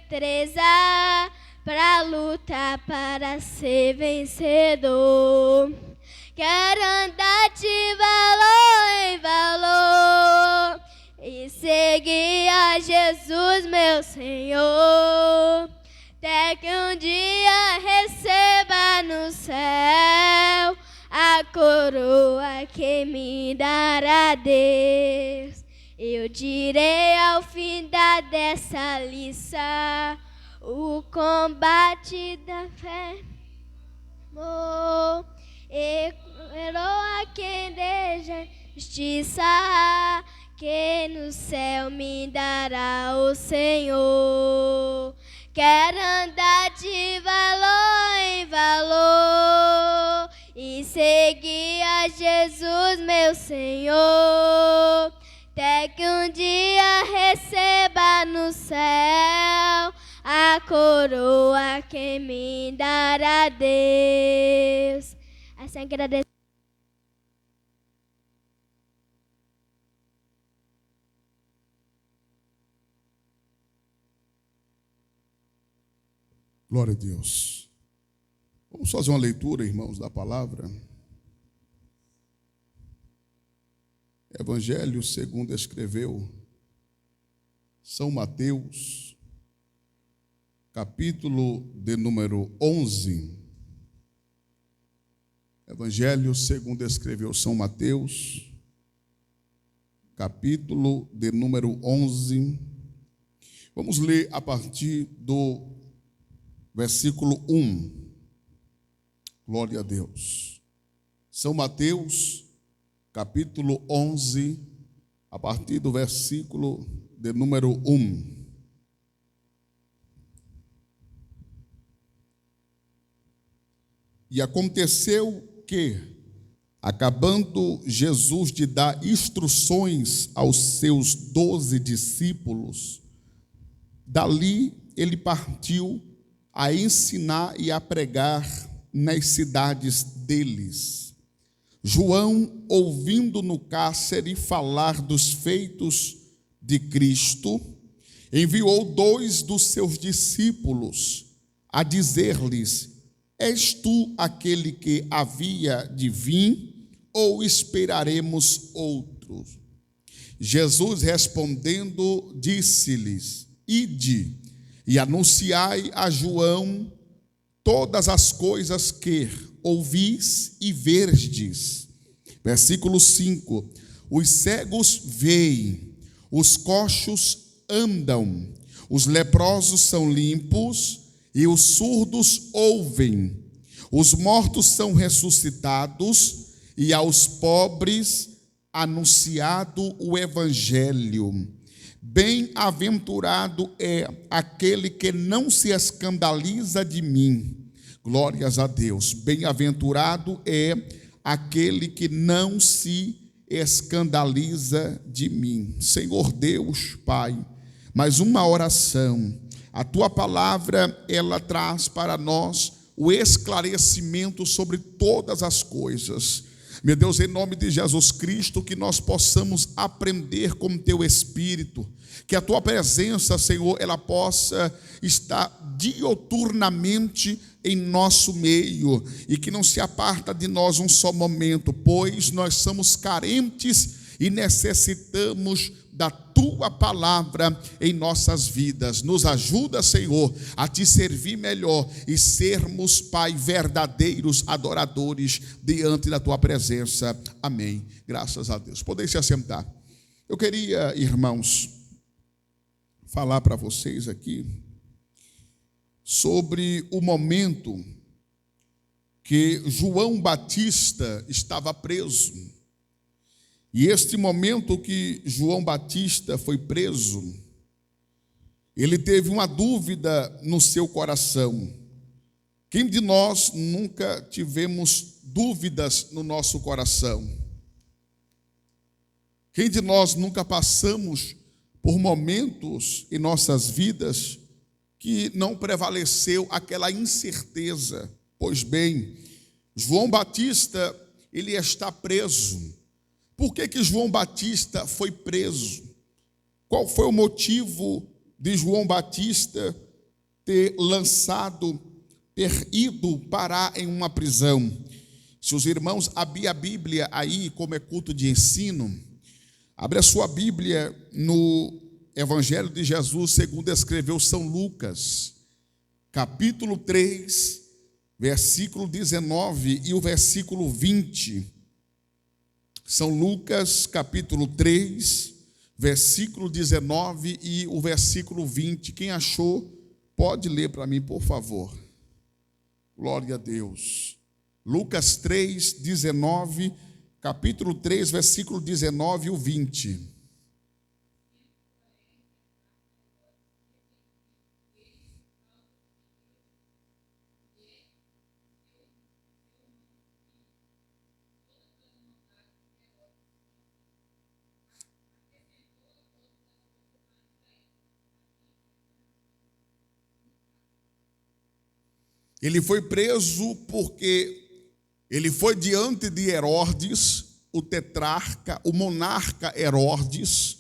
destreza pra lutar, para ser vencedor. Quero andar de valor em valor e seguir a Jesus, meu Senhor, até que um dia receba no céu a coroa que me dará Deus. Eu direi ao fim dessa lição o combate da fé. E coroa quem deseja justiça, que no céu me dará o Senhor. Quero andar de valor em valor e seguir a Jesus, meu Senhor, até que um dia receba no céu a coroa que me dará Deus. Assim agradeço. Glória a Deus. Vamos fazer uma leitura, irmãos, da palavra. Evangelho segundo escreveu São Mateus, capítulo de número 11. Evangelho segundo escreveu São Mateus, capítulo de número 11. Vamos ler a partir do versículo 1. Glória a Deus. São Mateus, capítulo 11, a partir do versículo de número 1. E aconteceu que, acabando Jesus de dar instruções aos seus 12 discípulos, dali ele partiu a ensinar e a pregar nas cidades deles. João, ouvindo no cárcere falar dos feitos de Cristo, enviou 2 dos seus discípulos a dizer-lhes: És tu aquele que havia de vir, ou esperaremos outros? Jesus respondendo, disse-lhes: Ide e anunciai a João todas as coisas que ouvis e verdes. Versículo 5: Os cegos veem, os coxos andam, os leprosos são limpos e os surdos ouvem, os mortos são ressuscitados e aos pobres anunciado o evangelho. Bem-aventurado é aquele que não se escandaliza de mim. Glórias a Deus. Bem-aventurado é aquele que não se escandaliza de mim. Senhor Deus, Pai, mais uma oração. A tua palavra, ela traz para nós o esclarecimento sobre todas as coisas. Meu Deus, em nome de Jesus Cristo, que nós possamos aprender com teu Espírito, que a tua presença, Senhor, ela possa estar dioturnamente em nosso meio e que não se aparta de nós um só momento, pois nós somos carentes e necessitamos da tua palavra em nossas vidas. Nos ajuda, Senhor, a te servir melhor e sermos, Pai, verdadeiros adoradores diante da tua presença. Amém. Graças a Deus. Podem se assentar. Eu queria, irmãos, falar para vocês aqui sobre o momento que João Batista estava preso. E este momento que João Batista foi preso, ele teve uma dúvida no seu coração. Quem de nós nunca tivemos dúvidas no nosso coração? Quem de nós nunca passamos por momentos em nossas vidas que não prevaleceu aquela incerteza? Pois bem, João Batista, ele está preso. Por que João Batista foi preso? Qual foi o motivo de João Batista ter ido parar em uma prisão. Se os irmãos abrirem a Bíblia aí, como é culto de ensino, abre a sua Bíblia no Evangelho de Jesus, segundo escreveu São Lucas, capítulo 3, versículo 19 e o versículo 20. São Lucas, capítulo 3, versículo 19 e o versículo 20. Quem achou, pode ler para mim, por favor. Glória a Deus. Lucas 3, 19, capítulo 3, versículo 19 e o 20. Ele foi preso porque ele foi diante de Herodes, o tetrarca, o monarca Herodes.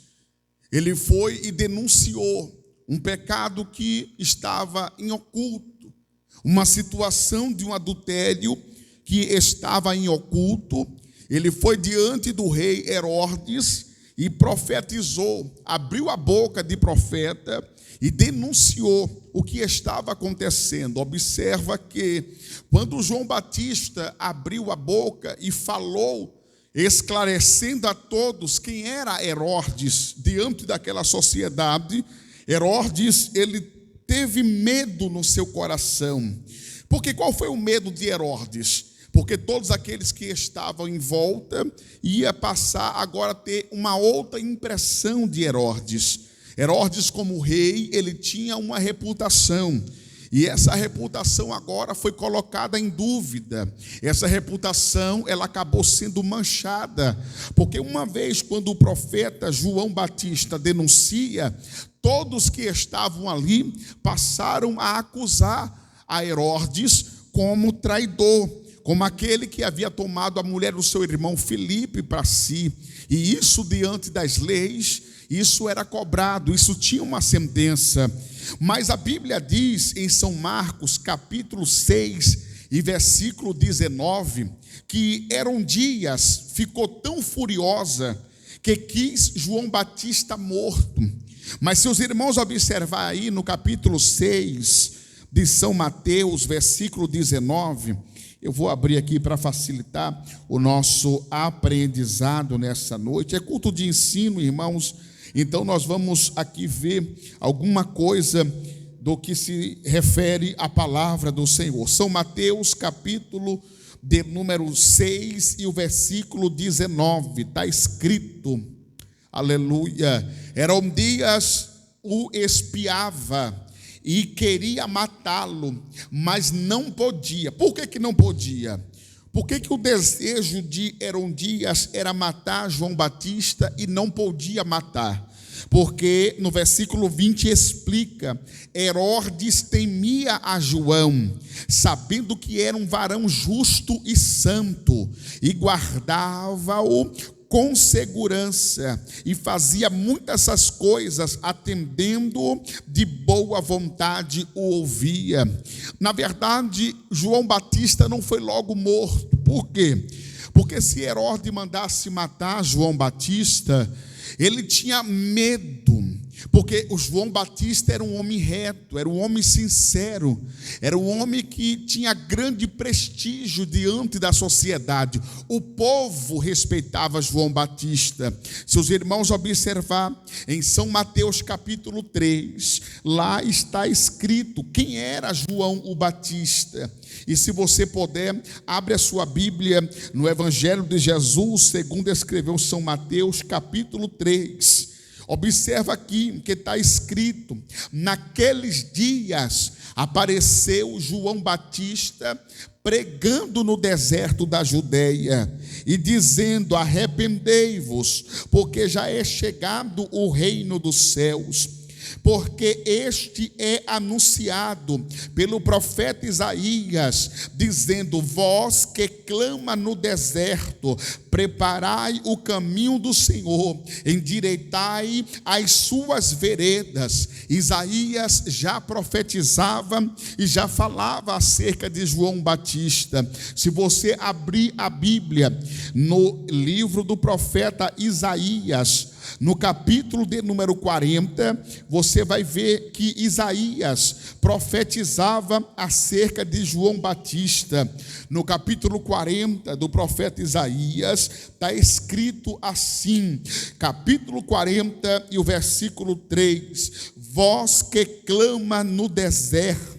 Ele foi e denunciou um pecado que estava em oculto, uma situação de um adultério que estava em oculto. Ele foi diante do rei Herodes e profetizou, abriu a boca de profeta e denunciou o que estava acontecendo. Observa que quando João Batista abriu a boca e falou, esclarecendo a todos quem era Herodes diante daquela sociedade, Herodes, ele teve medo no seu coração. Porque qual foi o medo de Herodes? Porque todos aqueles que estavam em volta ia passar agora a ter uma outra impressão de Herodes. Herodes, como rei, ele tinha uma reputação, e essa reputação agora foi colocada em dúvida. Essa reputação, ela acabou sendo manchada, porque uma vez quando o profeta João Batista denuncia, todos que estavam ali passaram a acusar a Herodes como traidor, como aquele que havia tomado a mulher do seu irmão Filipe para si, e isso diante das leis, isso era cobrado, isso tinha uma sentença. Mas a Bíblia diz em São Marcos, capítulo 6 e versículo 19, que Herodias ficou tão furiosa que quis João Batista morto. Mas se os irmãos observar aí no capítulo 6 de São Mateus, versículo 19, eu vou abrir aqui para facilitar o nosso aprendizado nessa noite. É culto de ensino, irmãos. Então nós vamos aqui ver alguma coisa do que se refere à palavra do Senhor. São Mateus, capítulo de número 6 e o versículo 19, está escrito, aleluia, Herodias o espiava e queria matá-lo, mas não podia. Por que não podia? Por que o desejo de Herodias era matar João Batista e não podia matar? Porque no versículo 20 explica, Herodes temia a João, sabendo que era um varão justo e santo, e guardava-o com segurança, e fazia muitas essas coisas, atendendo de boa vontade o ouvia. Na verdade, João Batista não foi logo morto. Por quê? Porque se Herodes mandasse matar João Batista, ele tinha medo, porque o João Batista era um homem reto, era um homem sincero, era um homem que tinha grande prestígio diante da sociedade. O povo respeitava João Batista. Se os irmãos observar em São Mateus capítulo 3, lá está escrito quem era João o Batista. E se você puder, abre a sua Bíblia no Evangelho de Jesus, segundo escreveu São Mateus capítulo 3. Observa aqui que está escrito, naqueles dias apareceu João Batista pregando no deserto da Judeia e dizendo, arrependei-vos, porque já é chegado o reino dos céus. porque este é anunciado pelo profeta Isaías, dizendo: vós que clama no deserto, preparai o caminho do Senhor, endireitai as suas veredas. Isaías já profetizava e já falava acerca de João Batista. Se você abrir a Bíblia no livro do profeta Isaías, no capítulo de número 40, você vai ver que Isaías profetizava acerca de João Batista. No capítulo 40 do profeta Isaías, está escrito assim, capítulo 40 e o versículo 3: vós que clama no deserto,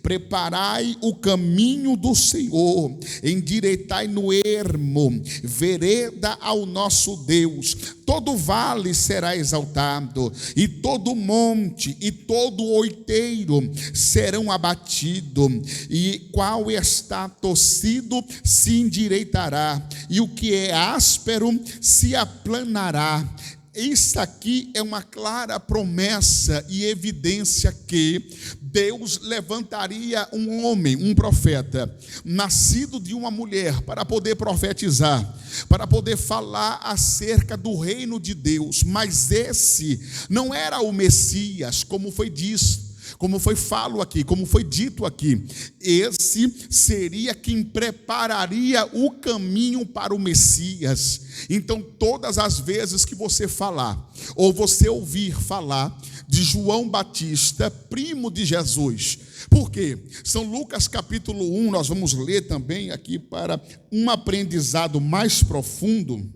preparai o caminho do Senhor, endireitai no ermo, vereda ao nosso Deus. Todo vale será exaltado, e todo monte e todo outeiro serão abatidos, e qual está torcido se endireitará, e o que é áspero se aplanará. Isso aqui é uma clara promessa e evidência que Deus levantaria um homem, um profeta, nascido de uma mulher, para poder profetizar, para poder falar acerca do reino de Deus. Mas esse não era o Messias, como foi dito, como foi falo aqui, como foi dito aqui. Esse seria quem prepararia o caminho para o Messias. Então, todas as vezes que você falar, ou você ouvir falar de João Batista, primo de Jesus, por quê? São Lucas capítulo 1, nós vamos ler também aqui para um aprendizado mais profundo.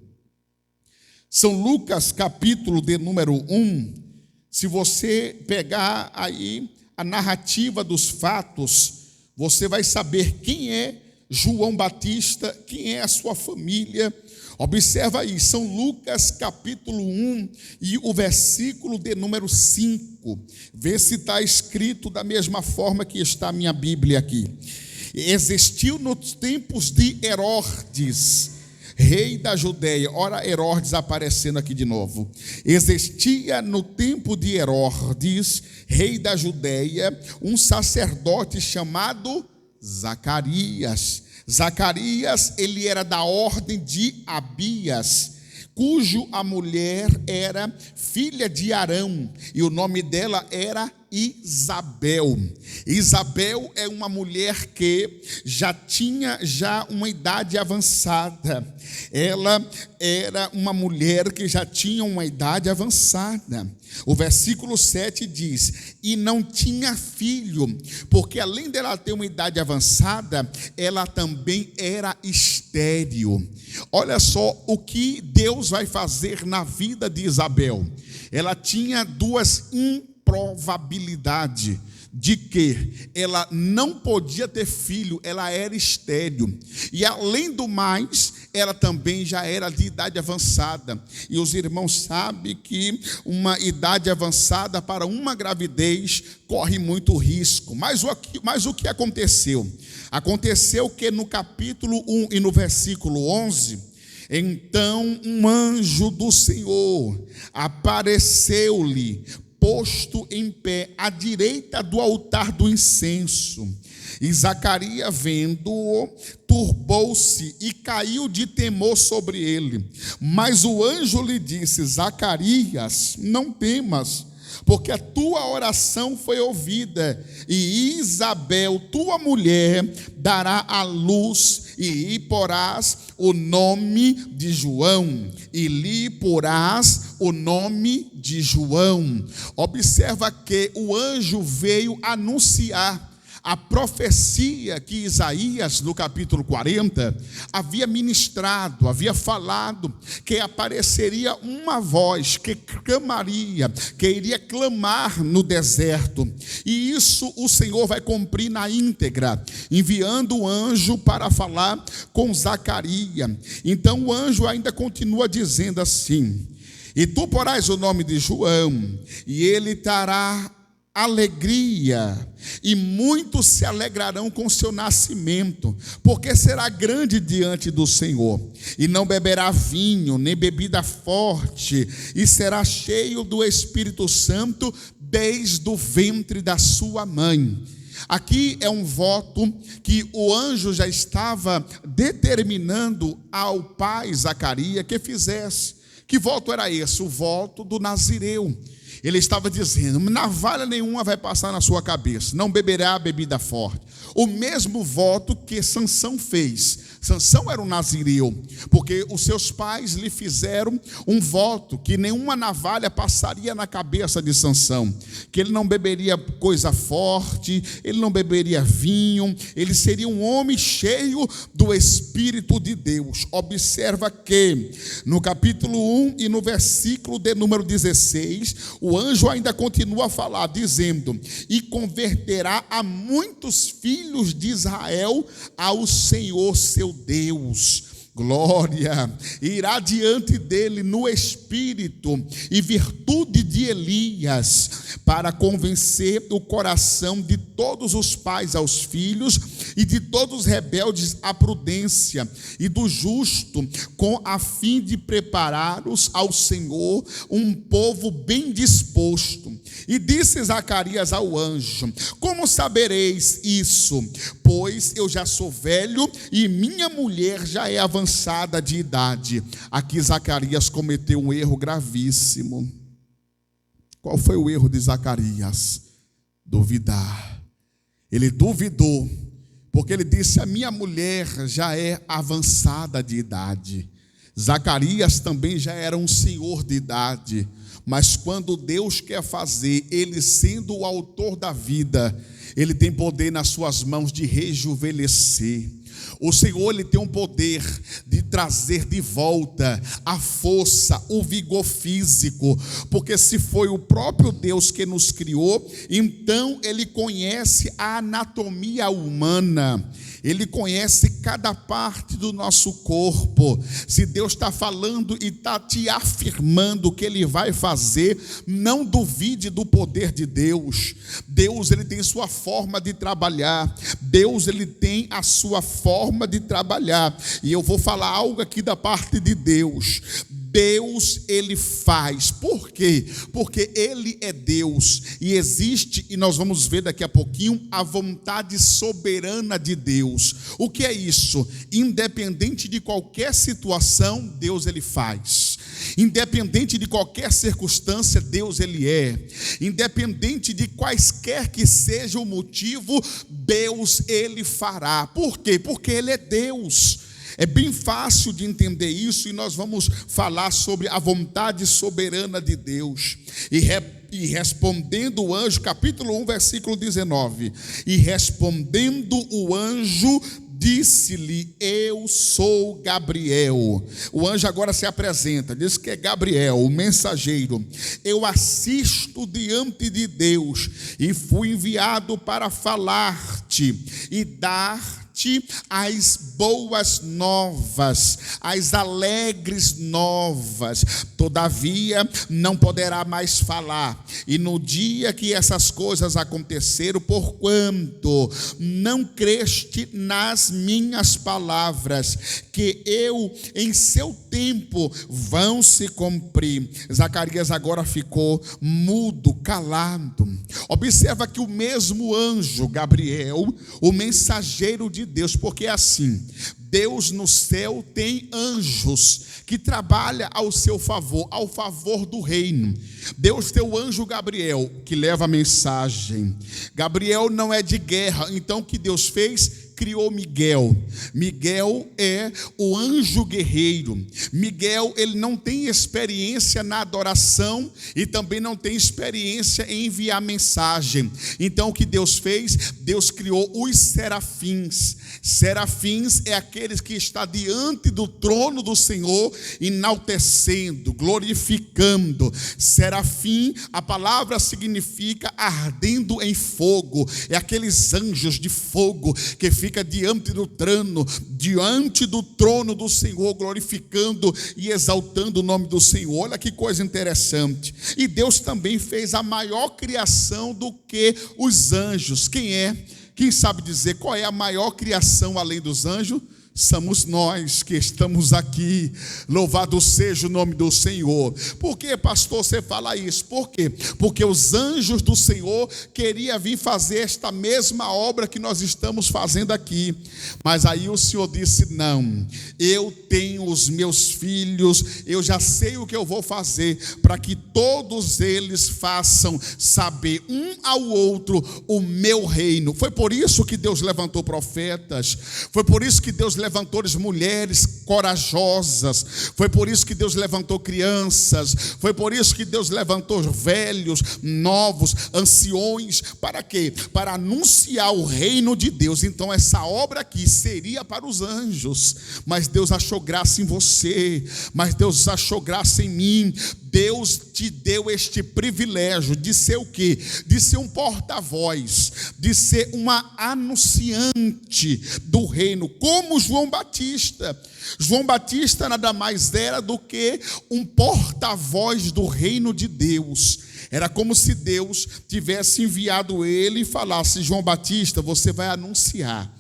São Lucas capítulo de número 1, se você pegar aí a narrativa dos fatos, você vai saber quem é João Batista, quem é a sua família. Observa aí, São Lucas capítulo 1 e o versículo de número 5. Vê se está escrito da mesma forma que está a minha Bíblia aqui. Existiu nos tempos de Herodes, rei da Judeia. Ora, Herodes aparecendo aqui de novo. Existia no tempo de Herodes, rei da Judeia, um sacerdote chamado Zacarias. Zacarias, ele era da ordem de Abias, cujo a mulher era filha de Arão, e o nome dela era Isabel. Isabel é uma mulher que já tinha uma idade avançada. Ela era uma mulher que já tinha uma idade avançada. O versículo 7 diz: e não tinha filho, porque além dela ter uma idade avançada, ela também era estéril. Olha só o que Deus vai fazer na vida de Isabel. Ela tinha duas improbabilidades de que ela não podia ter filho, ela era estéril, e além do mais, ela também já era de idade avançada, e os irmãos sabem que uma idade avançada para uma gravidez corre muito risco. Mas o que aconteceu? Aconteceu que no capítulo 1 e no versículo 11, então um anjo do Senhor apareceu-lhe, posto em pé à direita do altar do incenso. E Zacarias, vendo-o, turbou-se e caiu de temor sobre ele. Mas o anjo lhe disse: Zacarias, não temas, porque a tua oração foi ouvida, e Isabel, tua mulher, dará à luz, e lhe porás o nome de João, e lhe porás o nome de João. Observa que o anjo veio anunciar a profecia que Isaías, no capítulo 40, havia ministrado, havia falado, que apareceria uma voz que clamaria, que iria clamar no deserto. E isso o Senhor vai cumprir na íntegra, enviando o anjo para falar com Zacarias. Então o anjo ainda continua dizendo assim: e tu porás o nome de João, e ele terá alegria, e muitos se alegrarão com seu nascimento, porque será grande diante do Senhor, e não beberá vinho, nem bebida forte, e será cheio do Espírito Santo desde o ventre da sua mãe. Aqui é um voto que o anjo já estava determinando ao pai Zacarias que fizesse. Que voto era esse? O voto do nazireu. Ele estava dizendo: navalha nenhuma vai passar na sua cabeça, não beberá bebida forte. O mesmo voto que Sansão fez. Sansão era um nazireu, porque os seus pais lhe fizeram um voto que nenhuma navalha passaria na cabeça de Sansão, que ele não beberia coisa forte, ele não beberia vinho, ele seria um homem cheio do Espírito de Deus. Observa que no capítulo 1 e no versículo de número 16, o anjo ainda continua a falar, dizendo: e converterá a muitos filhos de Israel ao Senhor seu Deus. Glória, irá diante dele no espírito e virtude de Elias, para convencer o coração de todos os pais aos filhos e de todos os rebeldes à prudência, e do justo, com a fim de preparar-os ao Senhor, um povo bem disposto. E disse Zacarias ao anjo: como sabereis isso? Pois eu já sou velho e minha mulher já é avançada de idade. Aqui Zacarias cometeu um erro gravíssimo. Qual foi o erro de Zacarias? Duvidar. Ele duvidou, porque ele disse: a minha mulher já é avançada de idade. Zacarias também já era um senhor de idade, mas quando Deus quer fazer, ele sendo o autor da vida, ele tem poder nas suas mãos de rejuvenescer. O Senhor, ele tem um poder de trazer de volta a força, o vigor físico, porque se foi o próprio Deus que nos criou, então ele conhece a anatomia humana. Ele conhece cada parte do nosso corpo. Se Deus está falando e está te afirmando o que Ele vai fazer, não duvide do poder de Deus. Deus, ele tem sua forma de trabalhar. Deus, ele tem a sua forma de trabalhar. E eu vou falar algo aqui da parte de Deus. Deus, ele faz. Por quê? Porque ele é Deus e existe, e nós vamos ver daqui a pouquinho, a vontade soberana de Deus. O que é isso? Independente de qualquer situação, Deus, ele faz. Independente de qualquer circunstância, Deus, ele é. Independente de quaisquer que seja o motivo, Deus, ele fará. Por quê? Porque ele é Deus. É bem fácil de entender isso, e nós vamos falar sobre a vontade soberana de Deus. E respondendo o anjo, capítulo 1, versículo 19. E respondendo o anjo, disse-lhe: eu sou Gabriel. O anjo agora se apresenta, diz que é Gabriel, o mensageiro. Eu assisto diante de Deus e fui enviado para falar-te e dar-te as boas novas, as alegres novas. Todavia não poderá mais falar, e no dia que essas coisas aconteceram, porquanto não creste nas minhas palavras, que eu em seu tempo vão se cumprir. Zacarias agora ficou mudo, calado. Observa que o mesmo anjo Gabriel, o mensageiro de Deus, porque é assim, Deus no céu tem anjos que trabalham ao seu favor, ao favor do reino. Deus tem o anjo Gabriel que leva a mensagem. Gabriel não é de guerra, então o que Deus fez? Criou Miguel. Miguel é o anjo guerreiro. Miguel, ele não tem experiência na adoração e também não tem experiência em enviar mensagem. Então o que Deus fez? Deus criou os serafins. Serafins é aqueles que estão diante do trono do Senhor, enaltecendo, glorificando. Serafim, a palavra significa ardendo em fogo. É aqueles anjos de fogo que fica diante do trono do Senhor, glorificando e exaltando o nome do Senhor. Olha que coisa interessante. E Deus também fez a maior criação do que os anjos. Quem sabe dizer qual é a maior criação além dos anjos? somos nós que estamos aqui. Louvado seja o nome do Senhor. Por que, pastor, você fala isso? Por quê? Porque os anjos do Senhor queriam vir fazer esta mesma obra que nós estamos fazendo aqui. Mas aí o Senhor disse: não, eu tenho os meus filhos, eu já sei o que eu vou fazer para que todos eles façam saber um ao outro o meu reino. Foi por isso que Deus levantou profetas, foi por isso que Deus levantou mulheres corajosas, foi por isso que Deus levantou crianças, foi por isso que Deus levantou velhos, novos, anciões. Para quê? Para anunciar o reino de Deus. Então essa obra aqui seria para os anjos, mas Deus achou graça em você, mas Deus achou graça em mim. Deus te deu este privilégio de ser o quê? De ser um porta-voz, de ser uma anunciante do reino, como João Batista. João Batista nada mais era do que um porta-voz do reino de Deus. Era como se Deus tivesse enviado ele e falasse: João Batista, você vai anunciar,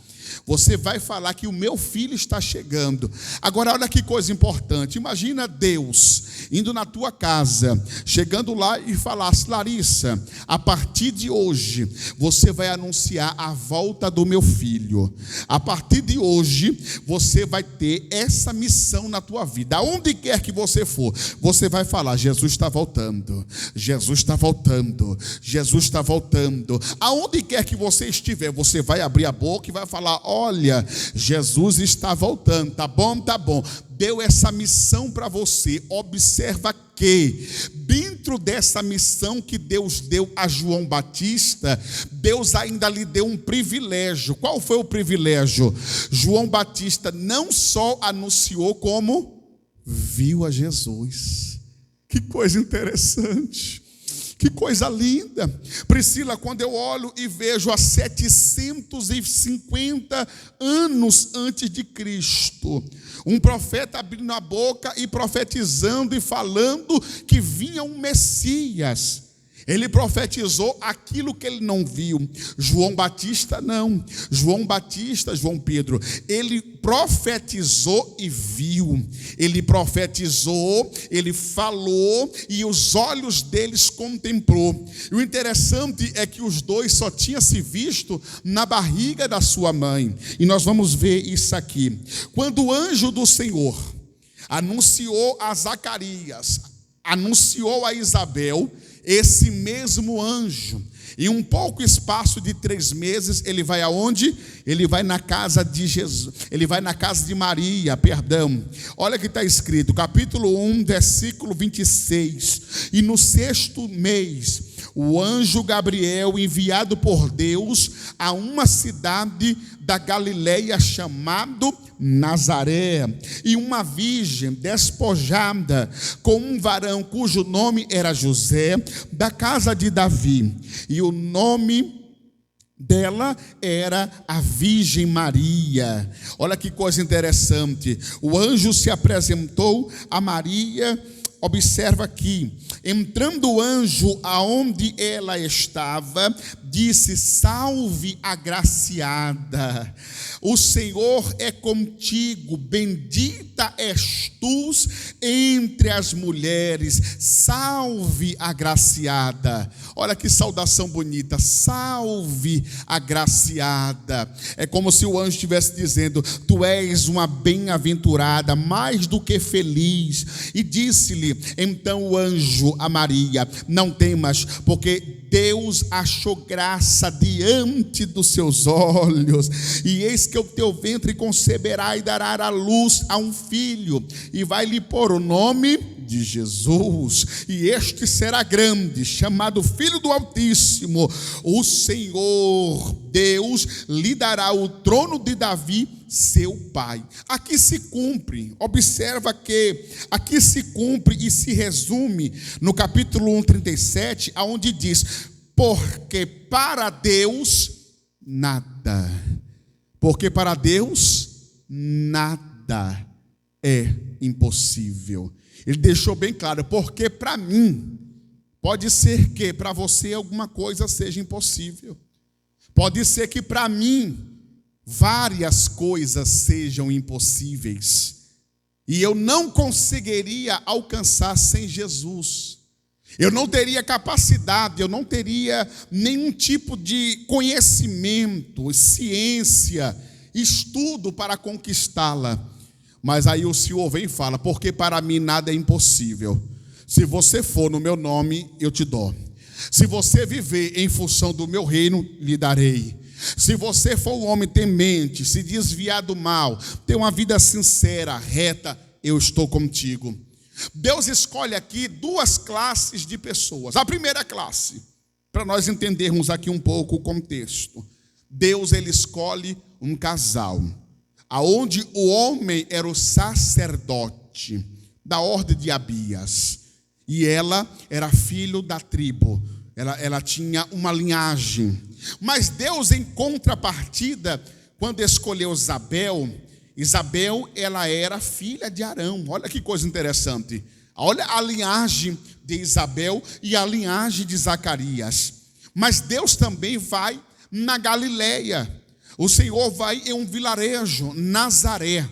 você vai falar que o meu filho está chegando. Agora olha que coisa importante. Imagina Deus indo na tua casa, chegando lá e falasse: Larissa, a partir de hoje você vai anunciar a volta do meu filho. A partir de hoje você vai ter essa missão na tua vida. Aonde quer que você for, você vai falar: Jesus está voltando, Jesus está voltando, Jesus está voltando. Aonde quer que você estiver, você vai abrir a boca e vai falar: olha, Jesus está voltando. Tá bom, tá bom. Deu essa missão para você. Observa que dentro dessa missão que Deus deu a João Batista, Deus ainda lhe deu um privilégio. Qual foi o privilégio? João Batista não só anunciou, como viu a Jesus. Que coisa interessante. Que coisa linda. Priscila, quando eu olho e vejo há 750 anos antes de Cristo, um profeta abrindo a boca e profetizando e falando que vinha um Messias. Ele profetizou aquilo que ele não viu. João Batista não. João Batista, João Pedro, ele profetizou e viu. Ele profetizou, ele falou e os olhos deles contemplou. E o interessante é que os dois só tinham se visto na barriga da sua mãe. E nós vamos ver isso aqui. Quando o anjo do Senhor anunciou a Zacarias, anunciou a Isabel, esse mesmo anjo, em um pouco espaço de 3 meses, ele vai aonde? Ele vai na casa de Jesus, ele vai na casa de Maria, perdão. Olha que está escrito, capítulo 1, versículo 26. E no 6º mês, o anjo Gabriel, enviado por Deus a uma cidade da Galileia chamado Nazaré, e uma virgem despojada com um varão cujo nome era José, da casa de Davi, e o nome dela era a Virgem Maria. Olha que coisa interessante. O anjo se apresentou a Maria. Observa aqui, entrando o anjo aonde ela estava, disse: salve agraciada, o Senhor é contigo, bendita és tu entre as mulheres. Salve agraciada. Olha que saudação bonita, salve agraciada. É como se o anjo estivesse dizendo: tu és uma bem-aventurada, mais do que feliz. E disse-lhe então o anjo a Maria: não temas, porque Deus achou graça diante dos seus olhos, e eis que o teu ventre conceberá e dará à luz a um filho, e vai lhe pôr o nome de Jesus, e este será grande, chamado Filho do Altíssimo. O Senhor Deus lhe dará o trono de Davi, seu pai. Aqui se cumpre, observa que aqui se cumpre e se resume no capítulo 1:37, aonde diz: porque para Deus nada, porque para Deus nada é impossível. Ele deixou bem claro, porque para mim, pode ser que para você alguma coisa seja impossível. Pode ser que para mim várias coisas sejam impossíveis, e eu não conseguiria alcançar sem Jesus. Eu não teria capacidade, eu não teria nenhum tipo de conhecimento, ciência, estudo para conquistá-la. Mas aí o Senhor vem e fala: porque para mim nada é impossível. Se você for no meu nome, eu te dou. Se você viver em função do meu reino, lhe darei. Se você for um homem temente, se desviar do mal, ter uma vida sincera, reta, eu estou contigo. Deus escolhe aqui duas classes de pessoas. A primeira classe, para nós entendermos aqui um pouco o contexto. Deus, ele escolhe um casal, aonde o homem era o sacerdote da ordem de Abias, e ela era filho da tribo. Ela tinha uma linhagem. Mas Deus, em contrapartida, quando escolheu Isabel, ela era filha de Arão. Olha que coisa interessante. Olha a linhagem de Isabel e a linhagem de Zacarias. Mas Deus também vai na Galileia. O Senhor vai em um vilarejo, Nazaré.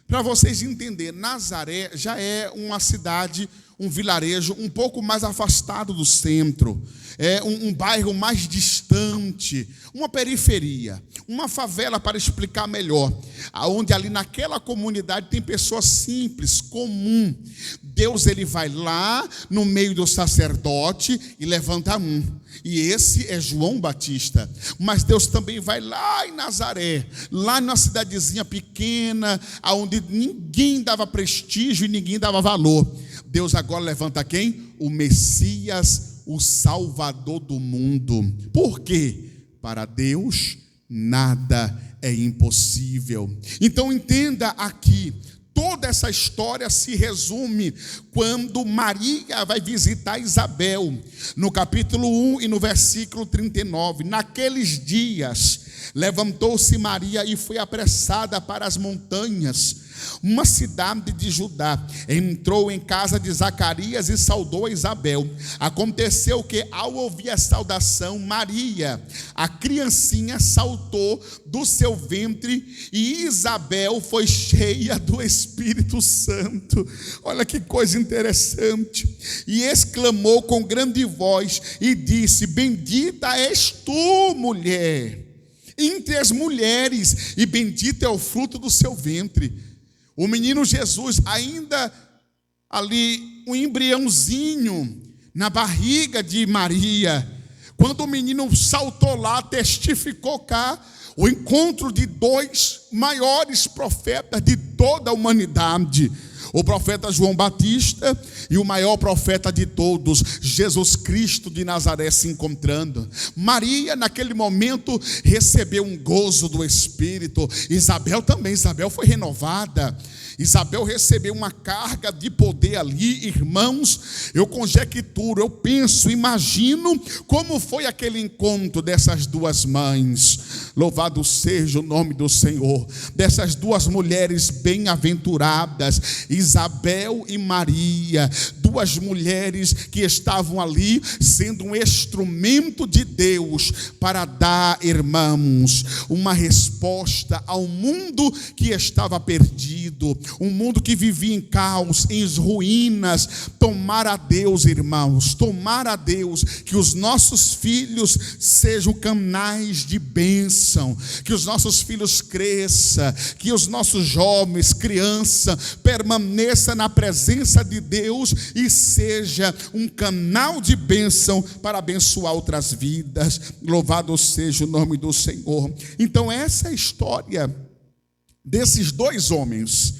Para vocês entenderem, Nazaré já é uma cidade, um vilarejo um pouco mais afastado do centro. É um bairro mais distante, uma periferia, uma favela, para explicar melhor, aonde ali naquela comunidade tem pessoas simples, comum. Deus, ele vai lá no meio do sacerdote e levanta um, e esse é João Batista. Mas Deus também vai lá em Nazaré, lá numa cidadezinha pequena, aonde ninguém dava prestígio e ninguém dava valor. Deus agora levanta quem? O Messias, o Salvador do mundo. Por quê? Para Deus nada é impossível. Então entenda aqui, toda essa história se resume quando Maria vai visitar Isabel, no capítulo 1 e no versículo 39. Naqueles dias, levantou-se Maria e foi apressada para as montanhas, uma cidade de Judá. Entrou em casa de Zacarias e saudou a Isabel. Aconteceu que, ao ouvir a saudação, Maria, a criancinha, saltou do seu ventre, e Isabel foi cheia do Espírito Santo. Olha que coisa interessante. E exclamou com grande voz e disse: bendita és tu, mulher, entre as mulheres, e bendito é o fruto do seu ventre. O menino Jesus, ainda ali, um embriãozinho na barriga de Maria, quando o menino saltou lá, testificou cá o encontro de dois maiores profetas de toda a humanidade: o profeta João Batista e o maior profeta de todos, Jesus Cristo de Nazaré, se encontrando. Maria, naquele momento, recebeu um gozo do Espírito. Isabel também. Isabel foi renovada. Isabel recebeu uma carga de poder ali. Irmãos, eu conjecturo, eu penso, imagino como foi aquele encontro dessas duas mães. Louvado seja o nome do Senhor. Dessas duas mulheres bem-aventuradas, Isabel e Maria, duas mulheres que estavam ali sendo um instrumento de Deus para dar, irmãos, uma resposta ao mundo que estava perdido, um mundo que vivia em caos, em ruínas. Tomar a Deus, irmãos, tomar a Deus, que os nossos filhos sejam canais de bênção, que os nossos filhos cresçam, que os nossos jovens, crianças, permaneçam na presença de Deus e seja um canal de bênção para abençoar outras vidas. Louvado seja o nome do Senhor. Então essa é a história desses dois homens,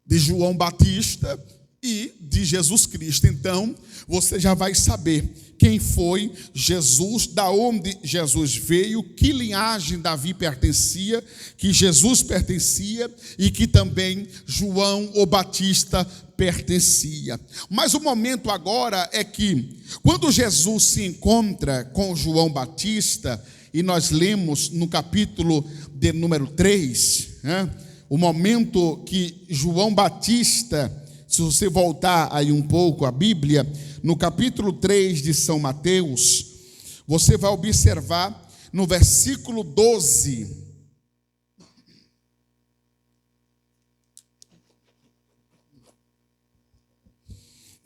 de João Batista e de Jesus Cristo. Então você já vai saber quem foi Jesus, da onde Jesus veio, que linhagem Davi pertencia, que Jesus pertencia e que também João o Batista pertencia. Mas o momento agora é que, quando Jesus se encontra com João Batista, e nós lemos no capítulo de número 3, o momento que João Batista, se você voltar aí um pouco a Bíblia, no capítulo 3 de São Mateus, você vai observar no versículo 12,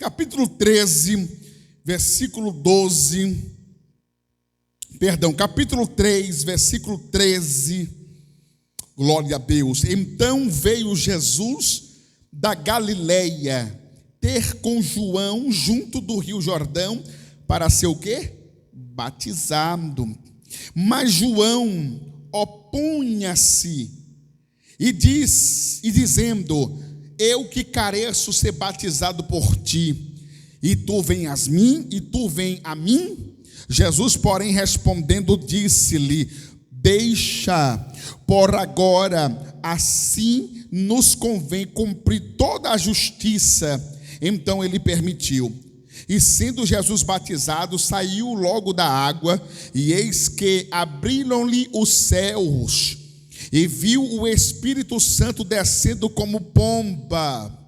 capítulo 13, versículo 12. Perdão, capítulo 3, versículo 13. Glória a Deus. Então veio Jesus da Galileia ter com João junto do rio Jordão para ser o quê? Batizado. Mas João opunha-se e dizendo: eu que careço ser batizado por ti, e tu vem a mim? Jesus, porém, respondendo, disse-lhe: deixa, por agora, assim nos convém cumprir toda a justiça. Então ele permitiu. E sendo Jesus batizado, saiu logo da água, e eis que abriram-lhe os céus, e viu o Espírito Santo descendo como pomba,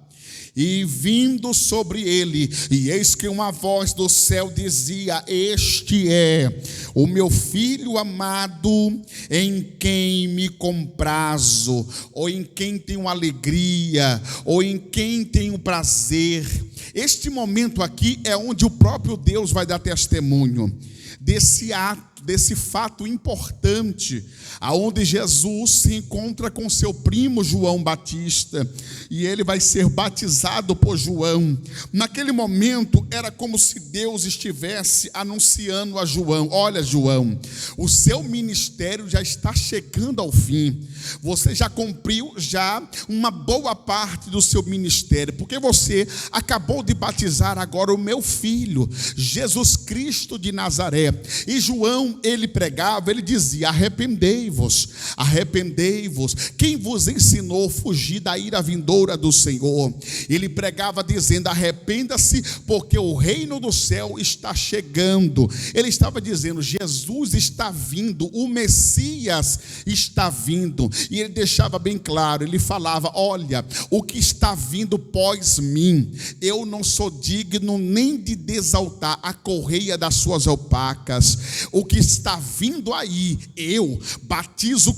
e vindo sobre ele, e eis que uma voz do céu dizia: este é o meu filho amado, em quem me comprazo, ou em quem tenho alegria, ou em quem tenho prazer. Este momento aqui é onde o próprio Deus vai dar testemunho desse ato, desse fato importante, aonde Jesus se encontra com seu primo João Batista, e ele vai ser batizado por João. Naquele momento era como se Deus estivesse anunciando a João: olha, João, o seu ministério já está chegando ao fim. Você já cumpriu uma boa parte do seu ministério, porque você acabou de batizar agora o meu filho, Jesus Cristo de Nazaré. E João, ele pregava, ele dizia: arrependei-vos, arrependei-vos. Quem vos ensinou a fugir da ira vindoura do Senhor? Ele pregava dizendo: arrependa-se, porque o reino do céu está chegando. Ele estava dizendo: Jesus está vindo, o Messias está vindo. E ele deixava bem claro, ele falava: olha, o que está vindo pós mim, eu não sou digno nem de desaltar a correia das suas alpacas. O que está vindo aí, eu batizo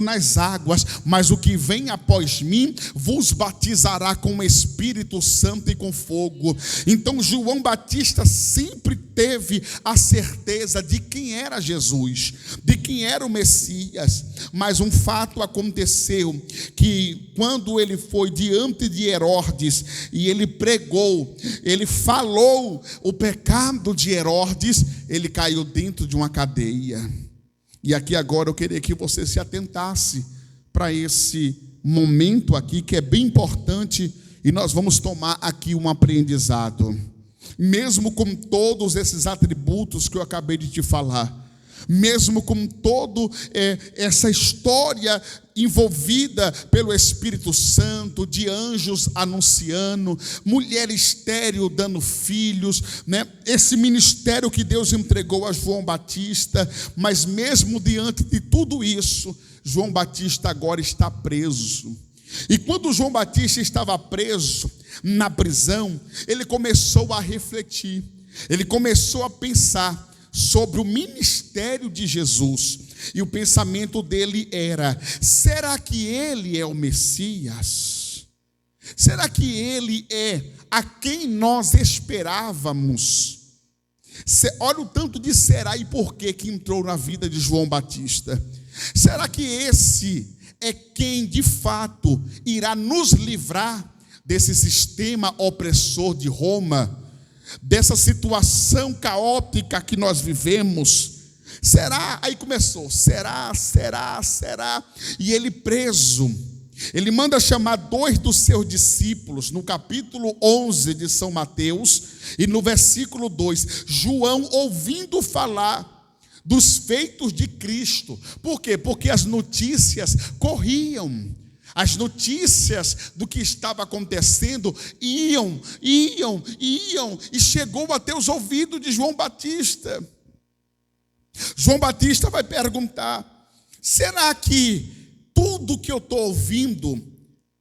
nas águas, mas o que vem após mim vos batizará com o Espírito Santo e com fogo. Então João Batista sempre teve a certeza de quem era Jesus, de quem era o Messias. Mas um fato aconteceu, que quando ele foi diante de Herodes e ele pregou, ele falou o pecado de Herodes, ele caiu dentro de uma cadeia. E aqui agora eu queria que você se atentasse para esse momento aqui, que é bem importante, e nós vamos tomar aqui um aprendizado. Mesmo com todos esses atributos que eu acabei de te falar, mesmo com toda essa história envolvida pelo Espírito Santo, de anjos anunciando, mulher estéril dando filhos, né? Esse ministério que Deus entregou a João Batista, mas mesmo diante de tudo isso, João Batista agora está preso. E quando João Batista estava preso na prisão, ele começou a refletir, ele começou a pensar sobre o ministério de Jesus. E o pensamento dele era: será que ele é o Messias? Será que ele é a quem nós esperávamos? Olha o tanto de será e porquê que entrou na vida de João Batista. Será que esse é quem de fato irá nos livrar desse sistema opressor de Roma, dessa situação caótica que nós vivemos? Será? Aí começou, será? E ele preso, ele manda chamar 2 dos seus discípulos, no capítulo 11 de São Mateus, e no versículo 2, João ouvindo falar dos feitos de Cristo. Por quê? Porque as notícias corriam. As notícias do que estava acontecendo iam, e chegou até os ouvidos de João Batista. João Batista vai perguntar: será que tudo que eu estou ouvindo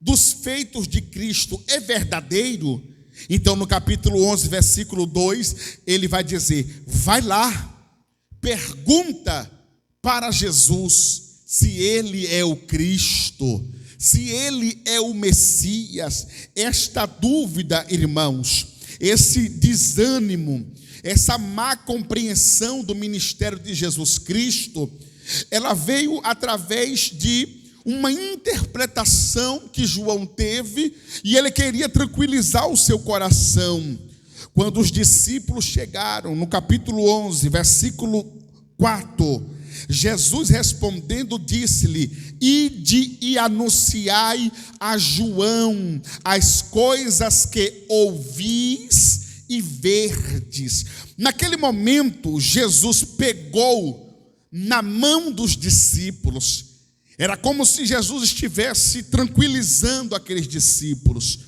dos feitos de Cristo é verdadeiro? Então no capítulo 11, versículo 2, ele vai dizer: vai lá, pergunta para Jesus se ele é o Cristo, se ele é o Messias. Esta dúvida, irmãos, esse desânimo, essa má compreensão do ministério de Jesus Cristo, ela veio através de uma interpretação que João teve, e ele queria tranquilizar o seu coração. Quando os discípulos chegaram, no capítulo 11, versículo 4, Jesus respondendo disse-lhe: ide e anunciai a João as coisas que ouvis e verdes. Naquele momento, Jesus pegou na mão dos discípulos. Era como se Jesus estivesse tranquilizando aqueles discípulos.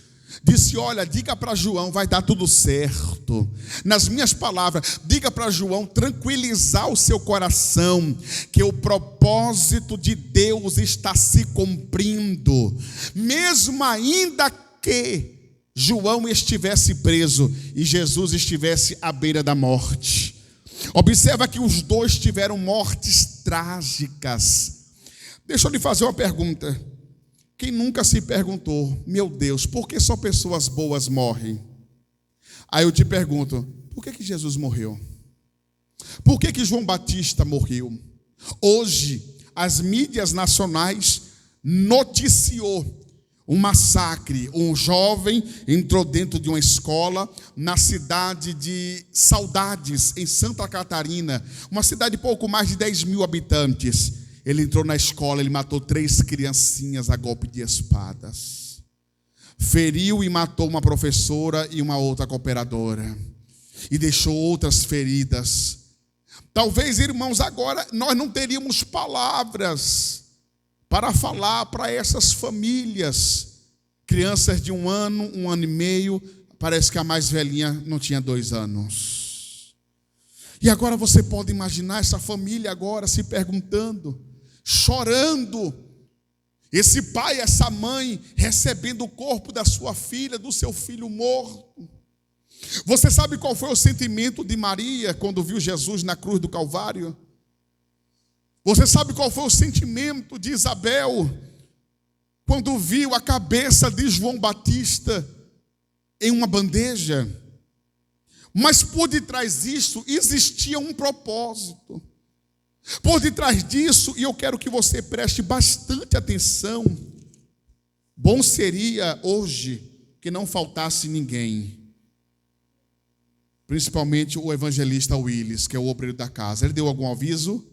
Disse: olha, diga para João, vai dar tudo certo. Nas minhas palavras, diga para João tranquilizar o seu coração, que o propósito de Deus está se cumprindo, mesmo ainda que João estivesse preso e Jesus estivesse à beira da morte. Observa que os dois tiveram mortes trágicas. Deixa eu lhe fazer uma pergunta. Quem nunca se perguntou: meu Deus, por que só pessoas boas morrem? Aí eu te pergunto: por que Jesus morreu? Por que João Batista morreu? Hoje, as mídias nacionais noticiou um massacre. Um jovem entrou dentro de uma escola na cidade de Saudades, em Santa Catarina, uma cidade de pouco mais de 10 mil habitantes. Ele entrou na escola, ele matou 3 criancinhas a golpe de espadas. Feriu e matou uma professora e uma outra cooperadora. E deixou outras feridas. Talvez, irmãos, agora nós não teríamos palavras para falar para essas famílias. Crianças de 1 ano, 1 ano e meio. Parece que a mais velhinha não tinha 2 anos. E agora você pode imaginar essa família agora se perguntando, chorando, esse pai, essa mãe recebendo o corpo da sua filha, do seu filho morto. Você sabe qual foi o sentimento de Maria quando viu Jesus na cruz do Calvário? Você sabe qual foi o sentimento de Isabel quando viu a cabeça de João Batista em uma bandeja? Mas por detrás disso existia um propósito. Por detrás disso, e eu quero que você preste bastante atenção, bom seria hoje que não faltasse ninguém, principalmente o evangelista Willis, que é o obreiro da casa. Ele deu algum aviso?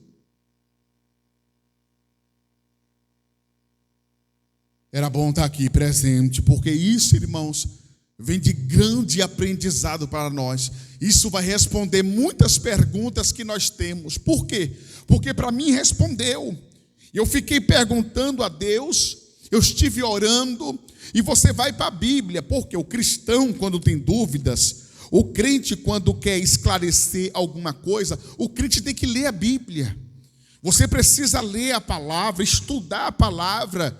Era bom estar aqui presente, porque isso, irmãos, vem de grande aprendizado para nós. Isso vai responder muitas perguntas que nós temos. Por quê? Porque para mim respondeu. Eu fiquei perguntando a Deus, eu estive orando, e você vai para a Bíblia, porque o cristão, quando tem dúvidas, o crente, quando quer esclarecer alguma coisa, o crente tem que ler a Bíblia. Você precisa ler a palavra, estudar a palavra.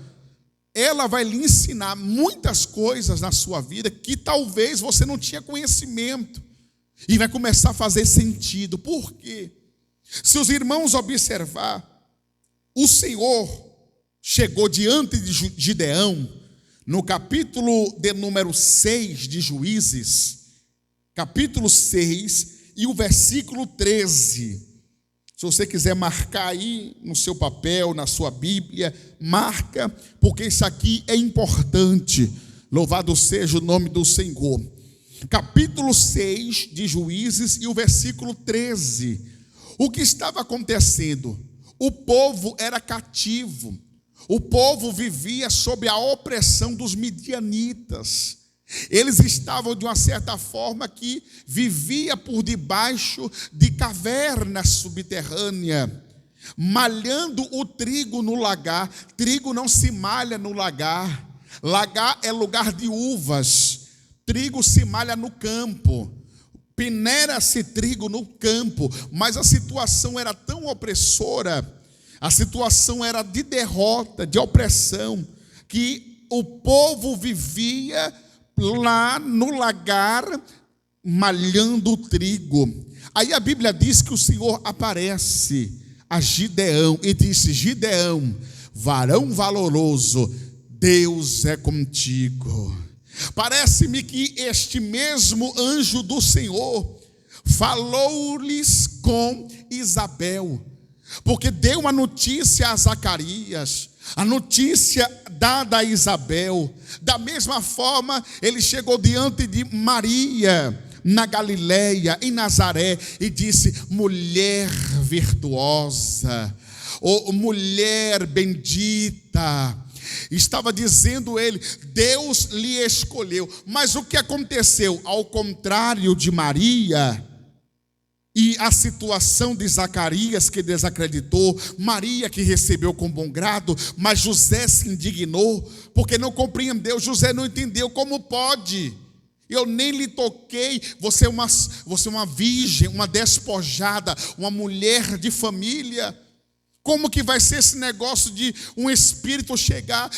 Ela vai lhe ensinar muitas coisas na sua vida que talvez você não tinha conhecimento. E vai começar a fazer sentido. Por quê? Se os irmãos observar, o Senhor chegou diante de Gideão, no capítulo de número 6 de Juízes, capítulo 6 e o versículo 13. Se você quiser marcar aí no seu papel, na sua Bíblia, marca, porque isso aqui é importante. Louvado seja o nome do Senhor. Capítulo 6 de Juízes e o versículo 13. O que estava acontecendo? O povo era cativo. O povo vivia sob a opressão dos midianitas. Eles estavam de uma certa forma que vivia por debaixo de cavernas subterrâneas, malhando o trigo no lagar. Trigo não se malha no lagar. Lagar é lugar de uvas. Trigo se malha no campo. Peneira-se trigo no campo. Mas a situação era tão opressora, a situação era de derrota, de opressão, que o povo vivia lá no lagar, malhando o trigo. Aí a Bíblia diz que o Senhor aparece a Gideão e disse: Gideão, varão valoroso, Deus é contigo. Parece-me que este mesmo anjo do Senhor falou-lhes com Isabel, porque deu uma notícia a Zacarias, a notícia dada a Isabel. Da mesma forma, ele chegou diante de Maria, na Galileia, em Nazaré, e disse: mulher virtuosa, ou mulher bendita. Estava dizendo ele, Deus lhe escolheu. Mas o que aconteceu? Ao contrário de Maria e a situação de Zacarias, que desacreditou, Maria que recebeu com bom grado, mas José se indignou, porque não compreendeu. José não entendeu. Como pode? Eu nem lhe toquei. Você é uma virgem, uma despojada, uma mulher de família. Como que vai ser esse negócio de um espírito chegar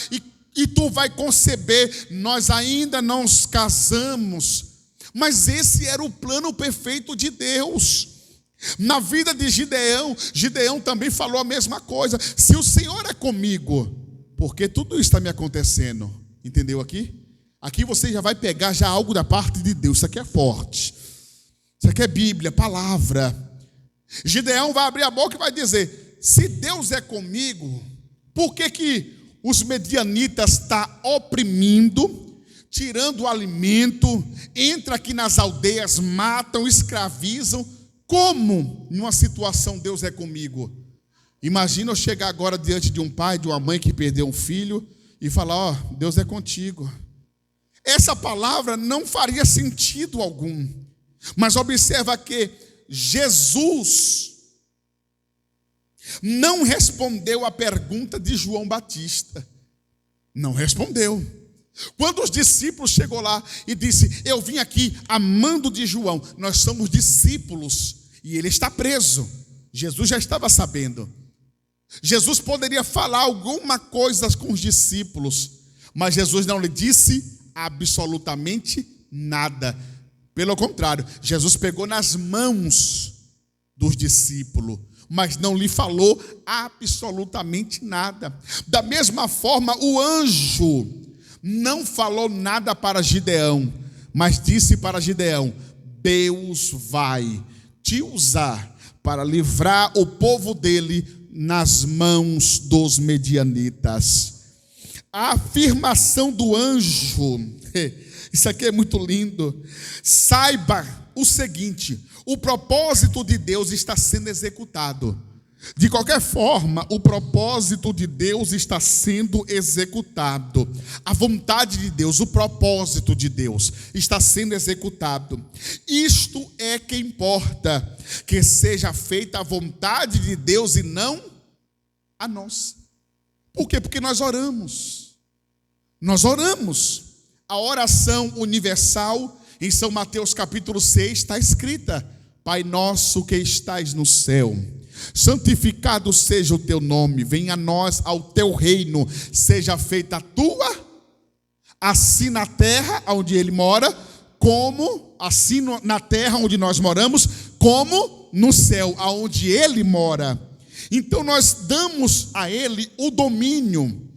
e tu vai conceber? Nós ainda não nos casamos. Mas esse era o plano perfeito de Deus. Na vida de Gideão, Gideão também falou a mesma coisa. Se o Senhor é comigo, por que tudo isso está me acontecendo? Entendeu aqui? Aqui você já vai pegar já algo da parte de Deus. Isso aqui é forte. Isso aqui é Bíblia, palavra. Gideão vai abrir a boca e vai dizer: se Deus é comigo, por que os medianitas estão oprimindo, tirando o alimento, entra aqui nas aldeias, matam, escravizam? Como numa situação Deus é comigo? Imagina eu chegar agora diante de um pai, de uma mãe que perdeu um filho e falar: ó, Deus é contigo. Essa palavra não faria sentido algum. Mas observa que Jesus não respondeu a pergunta de João Batista. Não respondeu. Quando os discípulos chegou lá e disse: eu vim aqui amando de João, nós somos discípulos e ele está preso. Jesus já estava sabendo. Jesus poderia falar alguma coisa com os discípulos, mas Jesus não lhe disse absolutamente nada. Pelo contrário, Jesus pegou nas mãos dos discípulos, mas não lhe falou absolutamente nada. Da mesma forma, o anjo não falou nada para Gideão, mas disse para Gideão: Deus vai te usar para livrar o povo dele nas mãos dos medianitas. A afirmação do anjo, isso aqui é muito lindo. Saiba o seguinte: o propósito de Deus está sendo executado. De qualquer forma, o propósito de Deus está sendo executado. A vontade de Deus, o propósito de Deus está sendo executado. Isto é que importa, que seja feita a vontade de Deus e não a nossa. Por quê? Porque nós oramos. Nós oramos. A oração universal em São Mateus capítulo 6 está escrita: Pai nosso que estais no céu, santificado seja o teu nome, venha a nós ao teu reino, seja feita a tua, assim na terra onde ele mora, como assim na terra onde nós moramos, como no céu aonde ele mora. Então nós damos a ele o domínio.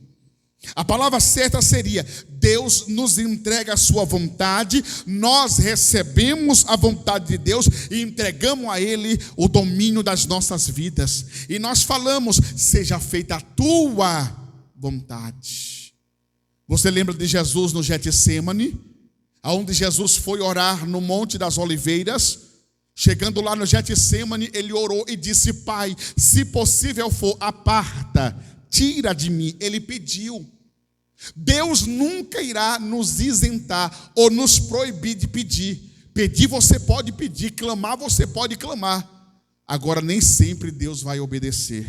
A palavra certa seria: Deus nos entrega a sua vontade, nós recebemos a vontade de Deus e entregamos a ele o domínio das nossas vidas. E nós falamos: seja feita a tua vontade. Você lembra de Jesus no Getsêmani, aonde Jesus foi orar no Monte das Oliveiras? Chegando lá no Getsêmani, ele orou e disse: Pai, se possível for, aparta, tira de mim. Ele pediu. Deus nunca irá nos isentar ou nos proibir de pedir. Pedir você pode pedir, clamar você pode clamar. Agora nem sempre Deus vai obedecer.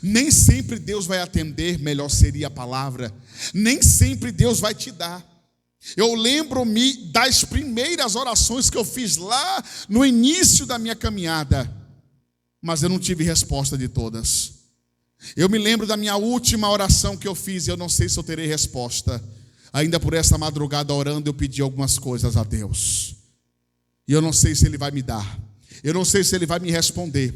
Nem sempre Deus vai atender, melhor seria a palavra. Nem sempre Deus vai te dar. Eu lembro-me das primeiras orações que eu fiz lá no início da minha caminhada, mas eu não tive resposta de todas. Eu me lembro da minha última oração que eu fiz, e eu não sei se eu terei resposta. Ainda por essa madrugada orando, eu pedi algumas coisas a Deus, e eu não sei se Ele vai me dar, eu não sei se Ele vai me responder.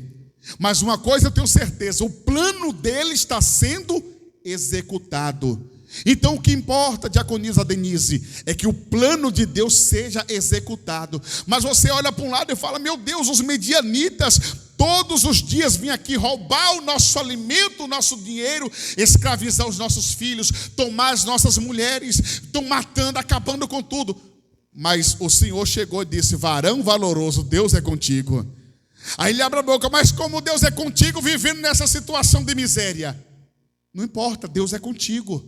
Mas uma coisa eu tenho certeza: o plano dele está sendo executado. Então o que importa, diaconisa Denise, é que o plano de Deus seja executado. Mas você olha para um lado e fala: meu Deus, os medianitas todos os dias vêm aqui roubar o nosso alimento, o nosso dinheiro, escravizar os nossos filhos, tomar as nossas mulheres, estão matando, acabando com tudo. Mas o Senhor chegou e disse: varão valoroso, Deus é contigo. Aí ele abre a boca: mas como Deus é contigo vivendo nessa situação de miséria? Não importa, Deus é contigo.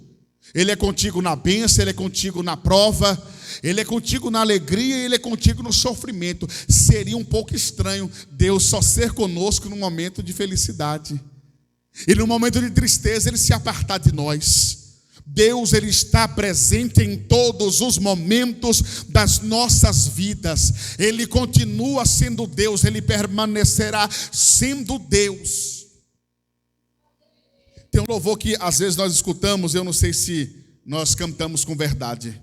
Ele é contigo na bênção, Ele é contigo na prova, Ele é contigo na alegria, Ele é contigo no sofrimento. Seria um pouco estranho Deus só ser conosco no momento de felicidade, e no momento de tristeza Ele se apartar de nós. Deus, Ele está presente em todos os momentos das nossas vidas. Ele continua sendo Deus, Ele permanecerá sendo Deus. Tem um louvor que às vezes nós escutamos, eu não sei se nós cantamos com verdade.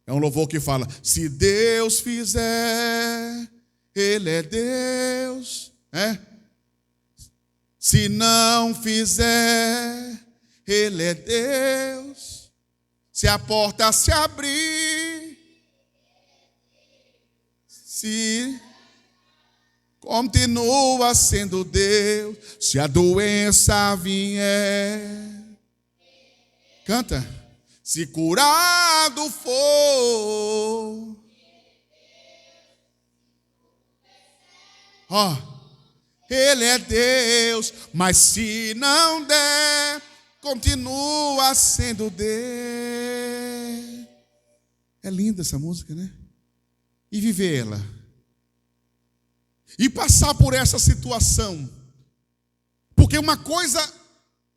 É um louvor que fala: se Deus fizer, Ele é Deus. Se não fizer, Ele é Deus. Se a porta se abrir, se continua sendo Deus. Se a doença vier, canta. Se curado for, Ele é Deus. Mas se não der, continua sendo Deus. É linda essa música, né? E viver ela, e passar por essa situação. Porque uma coisa